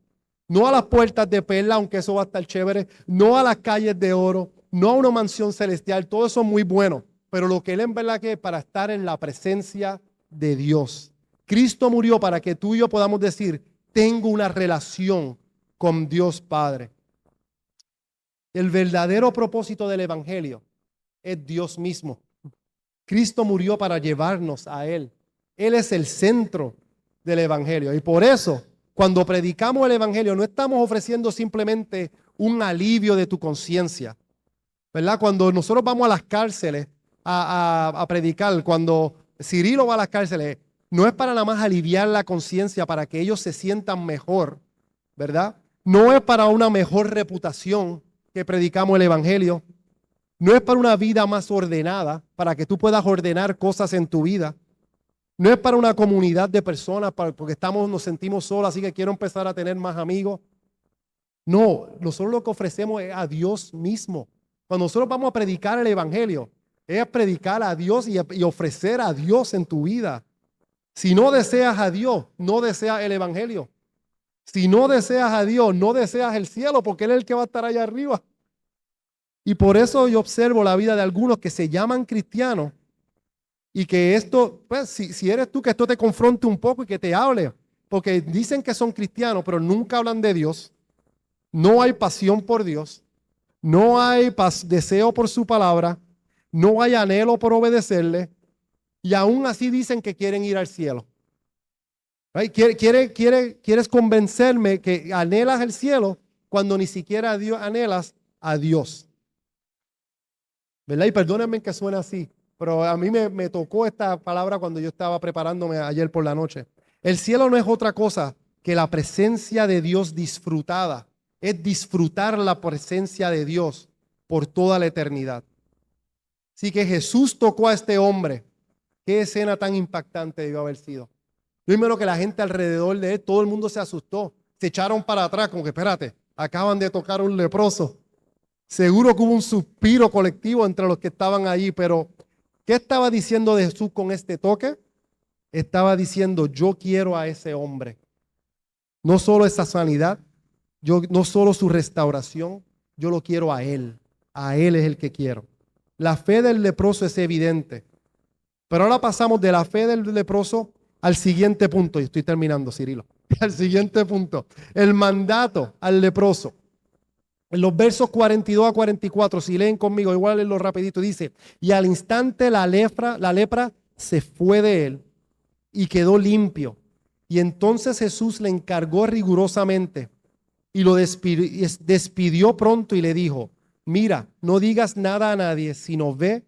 No a las puertas de perla, aunque eso va a estar chévere, no a las calles de oro, no a una mansión celestial, todo eso es muy bueno, pero lo que Él en verdad que es para estar en la presencia de Dios. Cristo murió para que tú y yo podamos decir, tengo una relación con Dios Padre. El verdadero propósito del Evangelio es Dios mismo. Cristo murió para llevarnos a Él. Él es el centro del Evangelio. Y por eso, cuando predicamos el Evangelio, no estamos ofreciendo simplemente un alivio de tu conciencia, ¿verdad? Cuando nosotros vamos a las cárceles a predicar, cuando Cirilo va a las cárceles, no es para nada más aliviar la conciencia, para que ellos se sientan mejor, ¿verdad? No es para una mejor reputación que predicamos el Evangelio. No es para una vida más ordenada, para que tú puedas ordenar cosas en tu vida. No es para una comunidad de personas, porque nos sentimos solos, así que quiero empezar a tener más amigos. No, nosotros lo que ofrecemos es a Dios mismo. Cuando nosotros vamos a predicar el Evangelio, es predicar a Dios y ofrecer a Dios en tu vida. Si no deseas a Dios, no deseas el Evangelio. Si no deseas a Dios, no deseas el cielo, porque Él es el que va a estar allá arriba. Y por eso yo observo la vida de algunos que se llaman cristianos y que esto, pues si eres tú, que esto te confronte un poco y que te hable, porque dicen que son cristianos, pero nunca hablan de Dios. No hay pasión por Dios, no hay deseo por su palabra, no hay anhelo por obedecerle, y aún así dicen que quieren ir al cielo. ¿Quieres convencerme que anhelas el cielo cuando ni siquiera anhelas a Dios? ¿Verdad? Y perdónenme que suene así, pero a mí me tocó esta palabra cuando yo estaba preparándome ayer por la noche. El cielo no es otra cosa que la presencia de Dios disfrutada. Es disfrutar la presencia de Dios por toda la eternidad. Así que Jesús tocó a este hombre. Qué escena tan impactante debió haber sido. Primero que la gente alrededor de él, todo el mundo se asustó. Se echaron para atrás como que, espérate, acaban de tocar a un leproso. Seguro que hubo un suspiro colectivo entre los que estaban allí, pero ¿qué estaba diciendo Jesús con este toque? Estaba diciendo, yo quiero a ese hombre. No solo esa sanidad, no solo su restauración, yo lo quiero a él. A él es el que quiero. La fe del leproso es evidente. Pero ahora pasamos de la fe del leproso al siguiente punto. Y estoy terminando, Cirilo. Al siguiente punto. El mandato al leproso. En los versos 42 a 44, si leen conmigo, igual leerlo rapidito, dice, y al instante la lepra se fue de él y quedó limpio. Y entonces Jesús le encargó rigurosamente y lo despidió pronto y le dijo, mira, no digas nada a nadie, sino ve,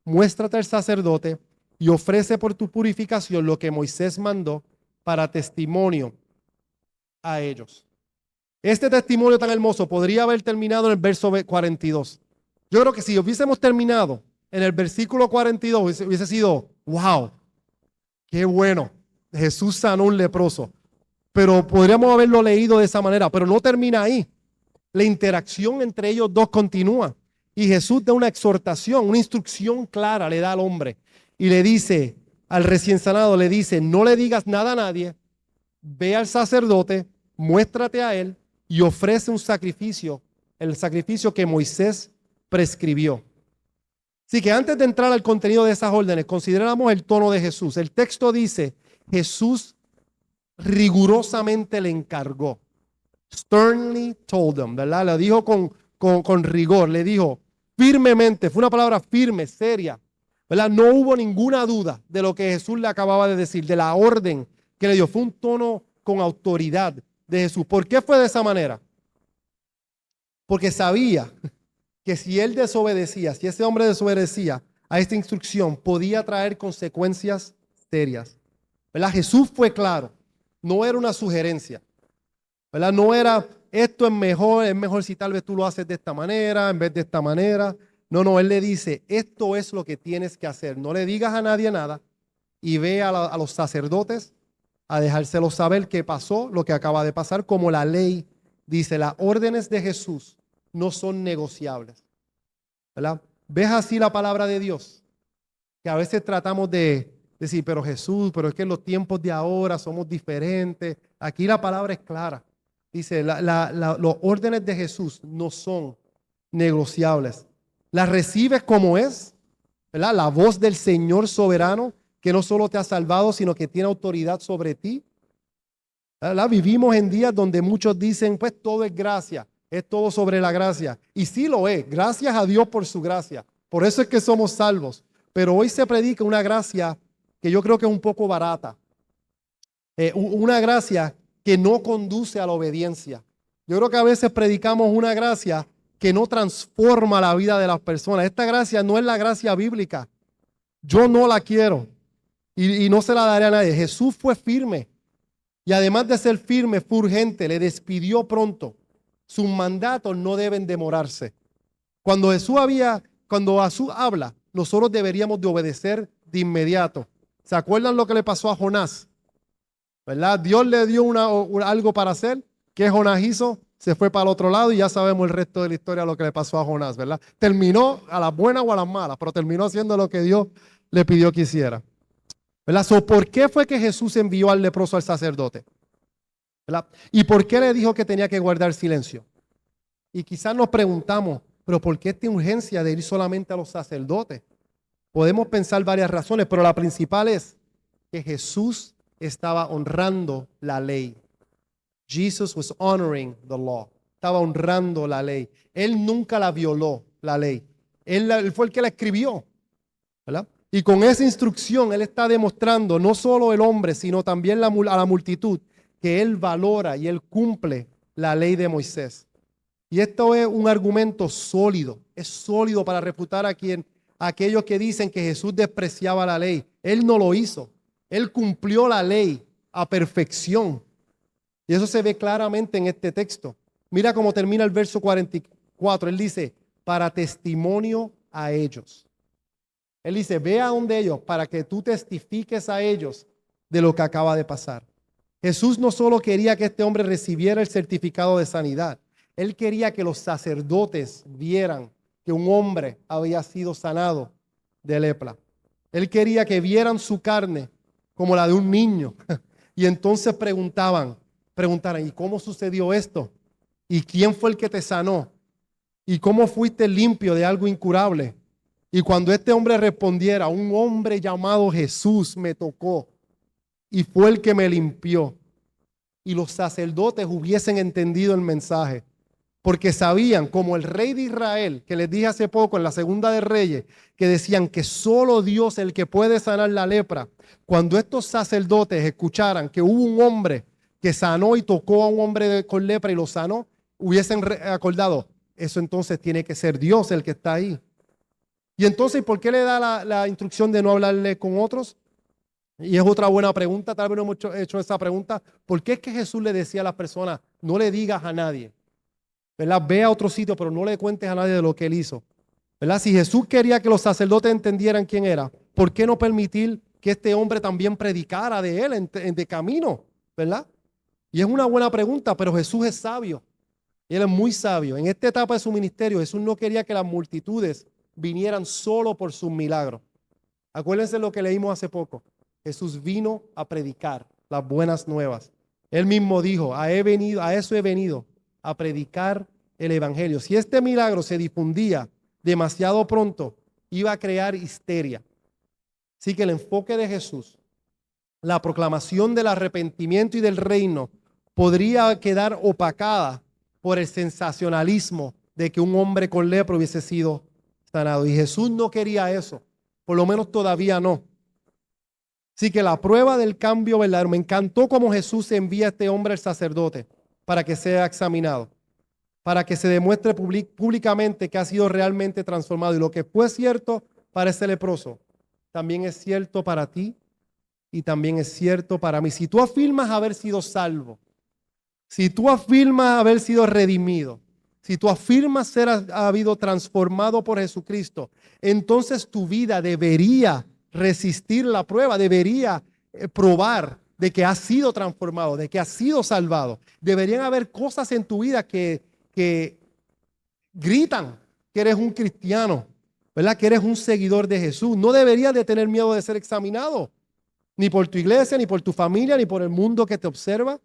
muéstrate al sacerdote y ofrece por tu purificación lo que Moisés mandó para testimonio a ellos. Este testimonio tan hermoso podría haber terminado en el verso 42. Yo creo que si hubiésemos terminado en el versículo 42, hubiese sido, wow, qué bueno, Jesús sanó un leproso. Pero podríamos haberlo leído de esa manera, pero no termina ahí. La interacción entre ellos dos continúa. Y Jesús da una exhortación, una instrucción clara le da al hombre. Y le dice, al recién sanado, le dice, no le digas nada a nadie, ve al sacerdote, muéstrate a él y ofrece un sacrificio, el sacrificio que Moisés prescribió. Así que antes de entrar al contenido de esas órdenes, consideramos el tono de Jesús. El texto dice, Jesús rigurosamente le encargó. Sternly told them, ¿verdad? Le dijo con rigor, le dijo firmemente, fue una palabra firme, seria, ¿verdad? No hubo ninguna duda de lo que Jesús le acababa de decir, de la orden que le dio. Fue un tono con autoridad de Jesús. ¿Por qué fue de esa manera? Porque sabía que si él desobedecía, si ese hombre desobedecía a esta instrucción, podía traer consecuencias serias, ¿verdad? Jesús fue claro, no era una sugerencia, ¿verdad? No era, esto es mejor si tal vez tú lo haces de esta manera en vez de esta manera. No, él le dice, esto es lo que tienes que hacer. No le digas a nadie nada y ve a los sacerdotes a dejárselo saber qué pasó, lo que acaba de pasar, como la ley dice, las órdenes de Jesús no son negociables, ¿verdad? ¿Ves así la palabra de Dios? Que a veces tratamos de decir, pero Jesús, pero es que en los tiempos de ahora somos diferentes. Aquí la palabra es clara. Dice, los órdenes de Jesús no son negociables. Las recibes como es, ¿verdad? La voz del Señor soberano, que no solo te ha salvado, sino que tiene autoridad sobre ti. ¿Verdad? Vivimos en días donde muchos dicen, pues todo es gracia, es todo sobre la gracia. Y sí lo es, gracias a Dios por su gracia. Por eso es que somos salvos. Pero hoy se predica una gracia que yo creo que es un poco barata. Una gracia que no conduce a la obediencia. Yo creo que a veces predicamos una gracia que no transforma la vida de las personas. Esta gracia no es la gracia bíblica. Yo no la quiero y no se la daré a nadie. Jesús fue firme y además de ser firme, fue urgente, le despidió pronto. Sus mandatos no deben demorarse. Cuando Jesús habla, nosotros deberíamos de obedecer de inmediato. ¿Se acuerdan lo que le pasó a Jonás? ¿Verdad? Dios le dio algo para hacer. ¿Qué Jonás hizo? Se fue para el otro lado y ya sabemos el resto de la historia, lo que le pasó a Jonás, ¿verdad? Terminó a las buenas o a las malas, pero terminó haciendo lo que Dios le pidió que hiciera, ¿verdad? ¿Por qué fue que Jesús envió al leproso al sacerdote? ¿Verdad? ¿Y por qué le dijo que tenía que guardar silencio? Y quizás nos preguntamos, ¿pero por qué esta urgencia de ir solamente a los sacerdotes? Podemos pensar varias razones, pero la principal es que Jesús estaba honrando la ley. Jesus was honoring the law. Estaba honrando la ley. Él nunca la violó, la ley. Él fue el que la escribió, ¿verdad? Y con esa instrucción él está demostrando, no solo el hombre, sino también a la multitud, que él valora y él cumple la ley de Moisés. Y esto es un argumento sólido. Es sólido para refutar a aquellos que dicen que Jesús despreciaba la ley. Él no lo hizo. Él cumplió la ley a perfección. Y eso se ve claramente en este texto. Mira cómo termina el verso 44. Él dice, para testimonio a ellos. Él dice, ve a donde ellos para que tú testifiques a ellos de lo que acaba de pasar. Jesús no solo quería que este hombre recibiera el certificado de sanidad. Él quería que los sacerdotes vieran que un hombre había sido sanado de lepra. Él quería que vieran su carne como la de un niño. Y entonces preguntaran, ¿y cómo sucedió esto? ¿Y quién fue el que te sanó? ¿Y cómo fuiste limpio de algo incurable? Y cuando este hombre respondiera, un hombre llamado Jesús me tocó y fue el que me limpió. Y los sacerdotes hubiesen entendido el mensaje, porque sabían, como el rey de Israel, que les dije hace poco en la segunda de Reyes, que decían que solo Dios es el que puede sanar la lepra. Cuando estos sacerdotes escucharan que hubo un hombre que sanó y tocó a un hombre con lepra y lo sanó, hubiesen acordado, eso entonces tiene que ser Dios el que está ahí. Y entonces, ¿por qué le da la instrucción de no hablarle con otros? Y es otra buena pregunta, tal vez no hemos hecho esa pregunta. ¿Por qué es que Jesús le decía a las personas, no le digas a nadie? ¿Verdad? Ve a otro sitio, pero no le cuentes a nadie de lo que él hizo. ¿Verdad? Si Jesús quería que los sacerdotes entendieran quién era, ¿por qué no permitir que este hombre también predicara de él de camino? ¿Verdad? Y es una buena pregunta, pero Jesús es sabio. Y él es muy sabio. En esta etapa de su ministerio, Jesús no quería que las multitudes vinieran solo por sus milagros. Acuérdense lo que leímos hace poco. Jesús vino a predicar las buenas nuevas. Él mismo dijo, a eso he venido, a predicar el evangelio. Si este milagro se difundía demasiado pronto, iba a crear histeria. Así que el enfoque de Jesús la proclamación del arrepentimiento y del reino podría quedar opacada por el sensacionalismo de que un hombre con lepra hubiese sido sanado. Y Jesús no quería eso, por lo menos todavía no. Así que la prueba del cambio verdadero, me encantó cómo Jesús envía a este hombre al sacerdote para que sea examinado, para que se demuestre públicamente que ha sido realmente transformado. Y lo que fue cierto para ese leproso, también es cierto para ti y también es cierto para mí. Si tú afirmas haber sido salvo, si tú afirmas haber sido redimido, si tú afirmas ser habido transformado por Jesucristo, entonces tu vida debería resistir la prueba, debería probar de que has sido transformado, de que has sido salvado. Deberían haber cosas en tu vida que gritan que eres un cristiano, ¿verdad? Que eres un seguidor de Jesús. No deberías de tener miedo de ser examinado, ni por tu iglesia, ni por tu familia, ni por el mundo que te observa.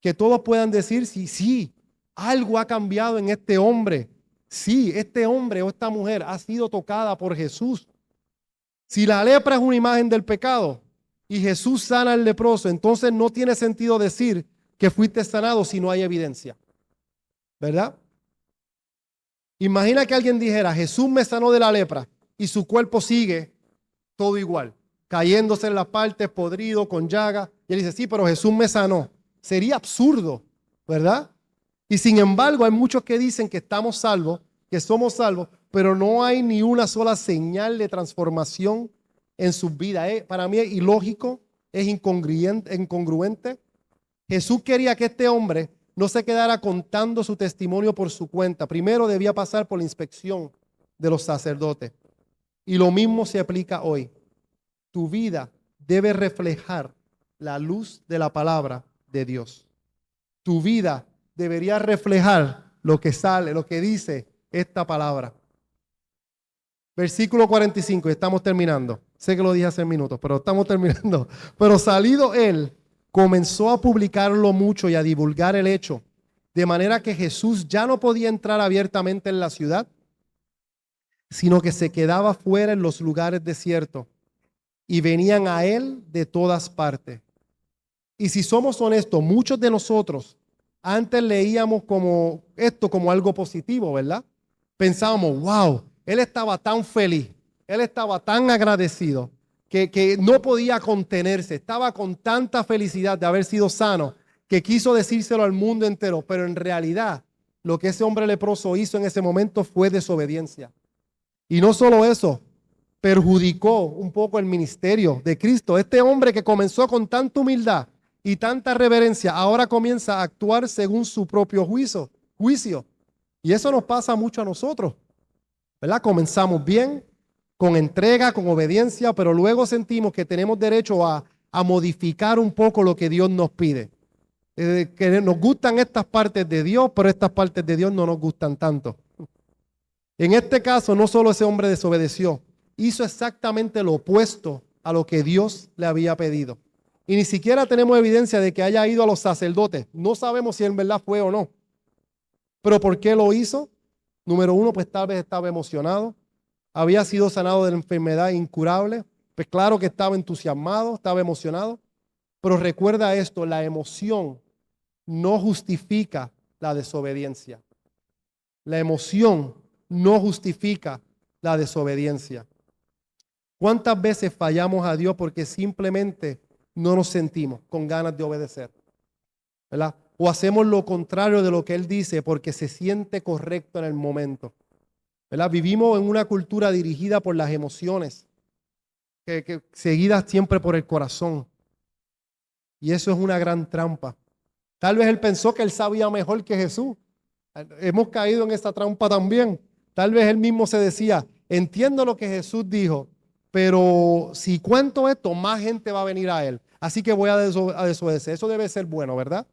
Que todos puedan decir, sí, algo ha cambiado en este hombre. Sí, este hombre o esta mujer ha sido tocada por Jesús. Si la lepra es una imagen del pecado y Jesús sana al leproso, entonces no tiene sentido decir que fuiste sanado si no hay evidencia. ¿Verdad? Imagina que alguien dijera, Jesús me sanó de la lepra y su cuerpo sigue todo igual, cayéndose en las partes, podrido, con llaga. Y él dice, sí, pero Jesús me sanó. Sería absurdo, ¿verdad? Y sin embargo, hay muchos que dicen que estamos salvos, que somos salvos, pero no hay ni una sola señal de transformación en sus vidas. Para mí es ilógico, es incongruente. Jesús quería que este hombre no se quedara contando su testimonio por su cuenta. Primero debía pasar por la inspección de los sacerdotes. Y lo mismo se aplica hoy. Tu vida debe reflejar la luz de la palabra de Dios. Tu vida debería reflejar lo que sale, lo que dice esta palabra. Versículo 45, estamos terminando. Sé que lo dije hace minutos, pero estamos terminando. Pero salido él, comenzó a publicarlo mucho y a divulgar el hecho, de manera que Jesús ya no podía entrar abiertamente en la ciudad, sino que se quedaba fuera en los lugares desiertos y venían a él de todas partes. Y si somos honestos, muchos de nosotros antes leíamos como esto como algo positivo, ¿verdad? Pensábamos, wow, él estaba tan feliz, él estaba tan agradecido que no podía contenerse, estaba con tanta felicidad de haber sido sano que quiso decírselo al mundo entero, pero en realidad lo que ese hombre leproso hizo en ese momento fue desobediencia. Y no solo eso, perjudicó un poco el ministerio de Cristo. Este hombre que comenzó con tanta humildad y tanta reverencia, ahora comienza a actuar según su propio juicio. Y eso nos pasa mucho a nosotros, ¿verdad? Comenzamos bien, con entrega, con obediencia, pero luego sentimos que tenemos derecho a modificar un poco lo que Dios nos pide. Que nos gustan estas partes de Dios, pero estas partes de Dios no nos gustan tanto. En este caso, no solo ese hombre desobedeció, hizo exactamente lo opuesto a lo que Dios le había pedido. Y ni siquiera tenemos evidencia de que haya ido a los sacerdotes. No sabemos si en verdad fue o no. ¿Pero por qué lo hizo? Número uno, pues tal vez estaba emocionado. Había sido sanado de la enfermedad incurable. Pues claro que estaba entusiasmado, estaba emocionado. Pero recuerda esto, la emoción no justifica la desobediencia. La emoción no justifica la desobediencia. ¿Cuántas veces fallamos a Dios porque simplemente no nos sentimos con ganas de obedecer? ¿Verdad? O hacemos lo contrario de lo que Él dice porque se siente correcto en el momento. ¿Verdad? Vivimos en una cultura dirigida por las emociones, seguidas siempre por el corazón. Y eso es una gran trampa. Tal vez él pensó que él sabía mejor que Jesús. Hemos caído en esa trampa también. Tal vez él mismo se decía, entiendo lo que Jesús dijo, pero si cuento esto, más gente va a venir a él. Así que voy a desobedecer. Eso debe ser bueno, ¿verdad?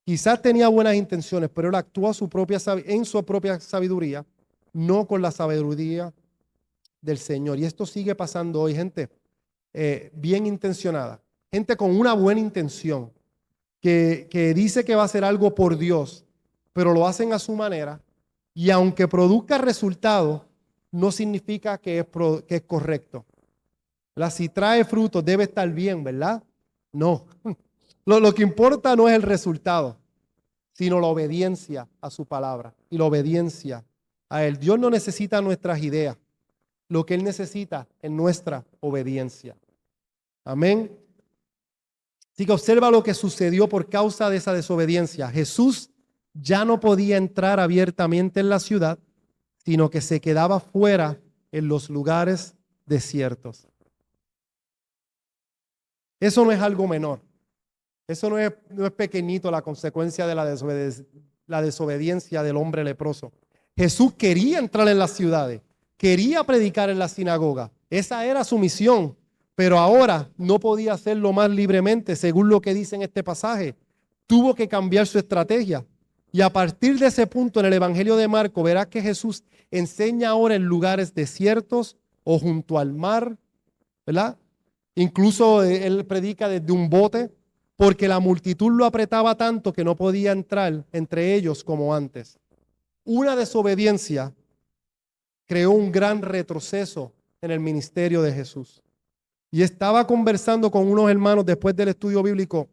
Quizás tenía buenas intenciones, pero él actuó en su propia sabiduría, no con la sabiduría del Señor. Y esto sigue pasando hoy, gente bien intencionada, gente con una buena intención, que dice que va a hacer algo por Dios, pero lo hacen a su manera, y aunque produzca resultados, no significa que es correcto. ¿verdad? Si trae fruto, debe estar bien, ¿verdad? No. Lo que importa no es el resultado, sino la obediencia a su palabra y la obediencia a Él. Dios no necesita nuestras ideas. Lo que Él necesita es nuestra obediencia. Amén. Así que observa lo que sucedió por causa de esa desobediencia. Jesús ya no podía entrar abiertamente en la ciudad, sino que se quedaba fuera en los lugares desiertos. Eso no es algo menor. Eso no es pequeñito la consecuencia de la desobediencia del hombre leproso. Jesús quería entrar en las ciudades, quería predicar en la sinagoga. Esa era su misión, pero ahora no podía hacerlo más libremente, según lo que dice en este pasaje. Tuvo que cambiar su estrategia. Y a partir de ese punto en el Evangelio de Marcos verás que Jesús enseña ahora en lugares desiertos o junto al mar, ¿verdad? Incluso él predica desde un bote, porque la multitud lo apretaba tanto que no podía entrar entre ellos como antes. Una desobediencia creó un gran retroceso en el ministerio de Jesús. Y estaba conversando con unos hermanos después del estudio bíblico,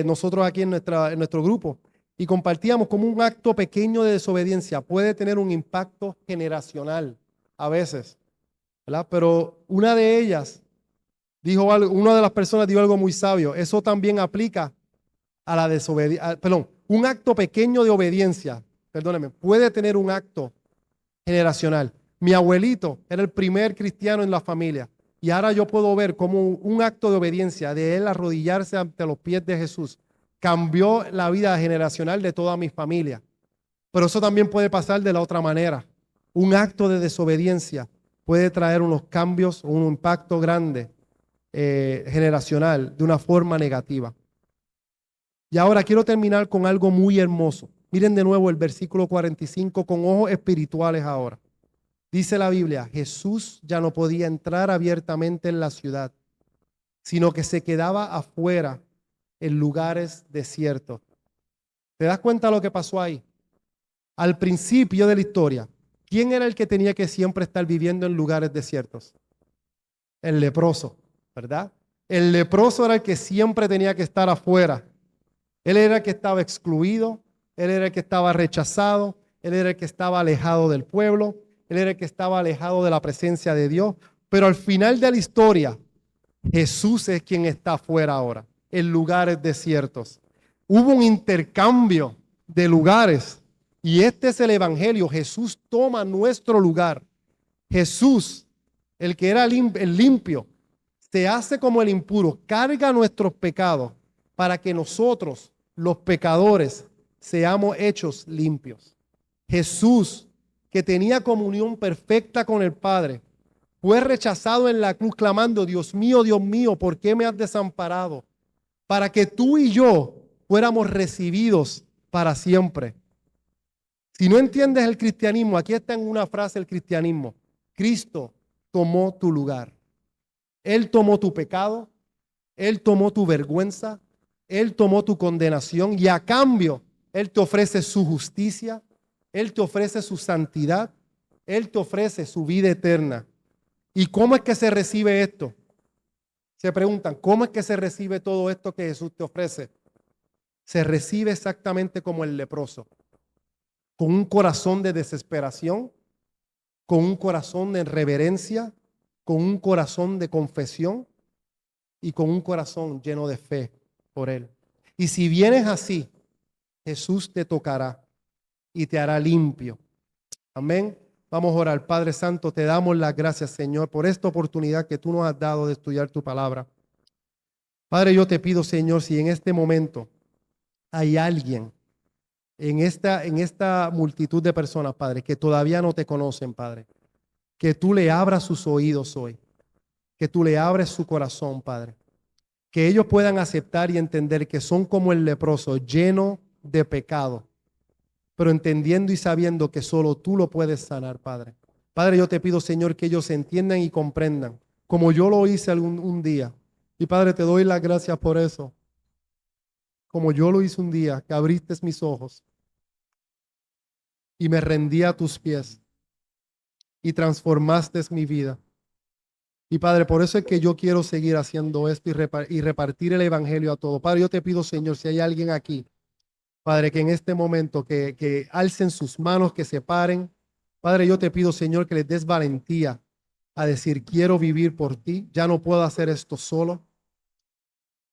nosotros aquí en nuestro grupo, y compartíamos como un acto pequeño de desobediencia puede tener un impacto generacional a veces, ¿verdad? Pero una de ellas dijo algo, una de las personas dijo algo muy sabio. Eso también aplica a la desobediencia. Perdón, un acto pequeño de obediencia, perdóneme, puede tener un acto generacional. Mi abuelito era el primer cristiano en la familia y ahora yo puedo ver como un acto de obediencia de él arrodillarse ante los pies de Jesús cambió la vida generacional de toda mi familia. Pero eso también puede pasar de la otra manera. Un acto de desobediencia puede traer unos cambios, un impacto grande generacional de una forma negativa. Y ahora quiero terminar con algo muy hermoso. Miren de nuevo el versículo 45 con ojos espirituales ahora. Dice la Biblia, Jesús ya no podía entrar abiertamente en la ciudad, sino que se quedaba afuera en lugares desiertos. ¿Te das cuenta de lo que pasó ahí? Al principio de la historia, ¿quién era el que tenía que siempre estar viviendo en lugares desiertos? El leproso, ¿verdad? El leproso era el que siempre tenía que estar afuera. Él era el que estaba excluido, él era el que estaba rechazado, él era el que estaba alejado del pueblo, él era el que estaba alejado de la presencia de Dios. Pero al final de la historia, Jesús es quien está afuera ahora, en lugares desiertos. Hubo un intercambio de lugares y este es el Evangelio. Jesús toma nuestro lugar. Jesús, el que era el limpio, se hace como el impuro, carga nuestros pecados para que nosotros, los pecadores, seamos hechos limpios. Jesús, que tenía comunión perfecta con el Padre, fue rechazado en la cruz clamando, Dios mío, ¿por qué me has desamparado? Para que tú y yo fuéramos recibidos para siempre. Si no entiendes el cristianismo, aquí está en una frase el cristianismo. Cristo tomó tu lugar. Él tomó tu pecado, Él tomó tu vergüenza, Él tomó tu condenación y a cambio Él te ofrece su justicia, Él te ofrece su santidad, Él te ofrece su vida eterna. ¿Y cómo es que se recibe esto? Se preguntan, ¿cómo es que se recibe todo esto que Jesús te ofrece? Se recibe exactamente como el leproso, con un corazón de desesperación, con un corazón de reverencia, con un corazón de confesión y con un corazón lleno de fe por Él. Y si vienes así, Jesús te tocará y te hará limpio. Amén. Vamos a orar. Padre Santo, te damos las gracias, Señor, por esta oportunidad que tú nos has dado de estudiar tu palabra. Padre, yo te pido, Señor, si en este momento hay alguien en esta multitud de personas, Padre, que todavía no te conocen, Padre, que tú le abras sus oídos hoy, que tú le abres su corazón, Padre, que ellos puedan aceptar y entender que son como el leproso, lleno de pecado, pero entendiendo y sabiendo que solo tú lo puedes sanar, Padre. Padre, yo te pido, Señor, que ellos entiendan y comprendan, como yo lo hice un día. Y Padre, te doy las gracias por eso. Como yo lo hice un día, que abriste mis ojos y me rendí a tus pies y transformaste mi vida. Y Padre, por eso es que yo quiero seguir haciendo esto y repartir el evangelio a todo. Padre, yo te pido, Señor, si hay alguien aquí, Padre, que en este momento que alcen sus manos, que se paren. Padre, yo te pido, Señor, que les des valentía a decir, quiero vivir por ti. Ya no puedo hacer esto solo.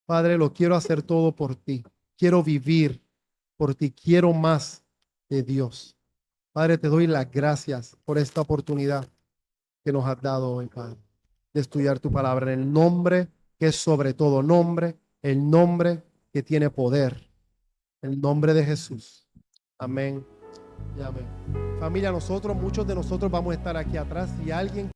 Padre, lo quiero hacer todo por ti. Quiero vivir por ti. Quiero más de Dios. Padre, te doy las gracias por esta oportunidad que nos has dado hoy, Padre, de estudiar tu palabra en el nombre que es sobre todo nombre, el nombre que tiene poder, el nombre de Jesús. Amén y amén. Familia, muchos de nosotros vamos a estar aquí atrás. Si alguien